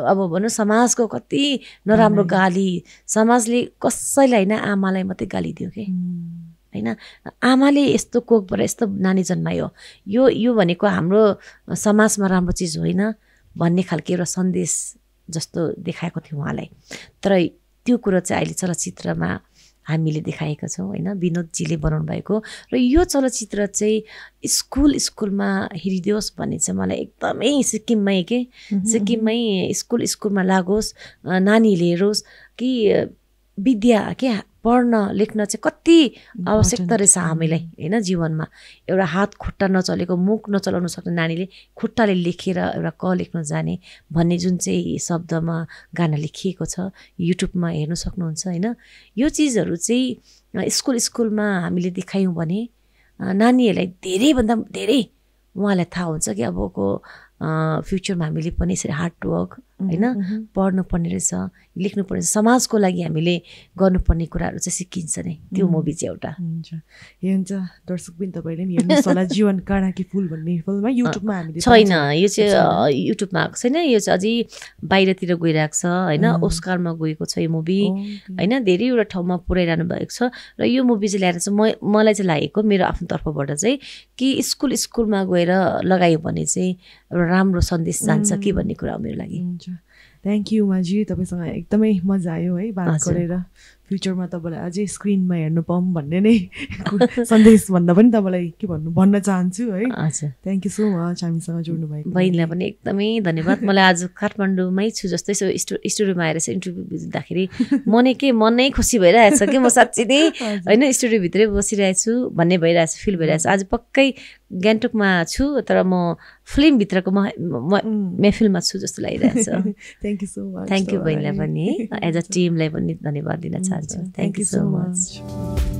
अब भनौँ समाजको कति नराम्रो गाली समाजले कसैलाई होइन आमालाई मात्रै गाली दियो कि होइन आमाले यस्तो कोखबाट यस्तो नानी जन्मायो यो भनेको हाम्रो समाजमा राम्रो चिज होइन भन्ने खालको एउटा सन्देश जस्तो देखाएको थियो उहाँलाई तर त्यो कुरो चाहिँ अहिले चलचित्रमा हामीले देखाएका छौँ होइन विनोदजीले बनाउनु भएको र यो चलचित्र चाहिँ स्कुलमा हेरिदियोस् भन्ने चाहिँ मलाई एकदमै सिक्किममै स्कुलमा लागोस् नानीहरूले हेरोस् कि विद्या के पढ्न लेख्न चाहिँ कति आवश्यकता रहेछ हामीलाई होइन जीवनमा। एउटा हात खुट्टा नचलेको मुख नचलाउन सक्ने नानीले खुट्टाले लेखेर एउटा क लेख्न जाने भन्ने जुन चाहिँ शब्दमा गाना लेखिएको छ युट्युबमा हेर्न सक्नुहुन्छ होइन। यो चिजहरू चाहिँ स्कुलमा हामीले देखायौँ भने नानीहरूलाई धेरैभन्दा धेरै उहाँलाई थाहा हुन्छ कि अबको फ्युचरमा हामीले पनि यसरी हार्डवर्क होइन पढ्नुपर्ने रहेछ, लेख्नुपर्ने रहेछ, समाजको लागि हामीले गर्नुपर्ने कुराहरू चाहिँ सिकिन्छ नै त्यो मुभी चाहिँ एउटा। हुन्छ दर्शक पनि तपाईँले पनि हेर्नुहोस् होला जीवन काँडाकी फुल भन्ने फिल्ममा युट्युबमा हामीले छैन, यो चाहिँ युट्युबमा आएको छैन, यो चाहिँ अझै बाहिरतिर गइरहेको छ होइन। ओस्कारमा गएको छ यो मुभी होइन, धेरैवटा ठाउँमा पुऱ्याइरहनु भएको छ। र यो मुभी चाहिँ ल्याएर चाहिँ मलाई चाहिँ लागेको मेरो आफ्नो तर्फबाट चाहिँ कि स्कुलमा गएर लगायो भने चाहिँ एउटा राम्रो सन्देश जान्छ कि भन्ने कुरा हो मेरो लागि। थ्याङ्क यू उमाजी, तपाईँसँग एकदमै मजा आयो है बात गरेर। फ्युचरमा तपाईँलाई अझै स्क्रिनमा हेर्नु पाऊँ भन्ने नै सन्देश भन्दा पनि तपाईँलाई के भन्न चाहन्छु है। हजुर थ्याङ्क यू सो मच हामीसँग जोड्नु भएको। बहिनीलाई पनि एकदमै धन्यवाद। मलाई आज काठमाडौँमै छु जस्तै स्टुडियोमा आएर चाहिँ इन्टरभ्यू दिँदाखेरि मनै खुसी भइरहेछ कि म साँच्ची नै होइन स्टुडियोभित्रै बसिरहेको छु भन्ने भइरहेछ, फिल भइरहेछ। आज पक्कै गान्तोकमा छु तर म फिल्मभित्रको महफिलमा छु जस्तो लागिरहेछ। Thank you so much. Thank you बहिनीलाई पनि एज अ टिमलाई पनि धन्यवाद दिन चाहन्छु। Thank you so much.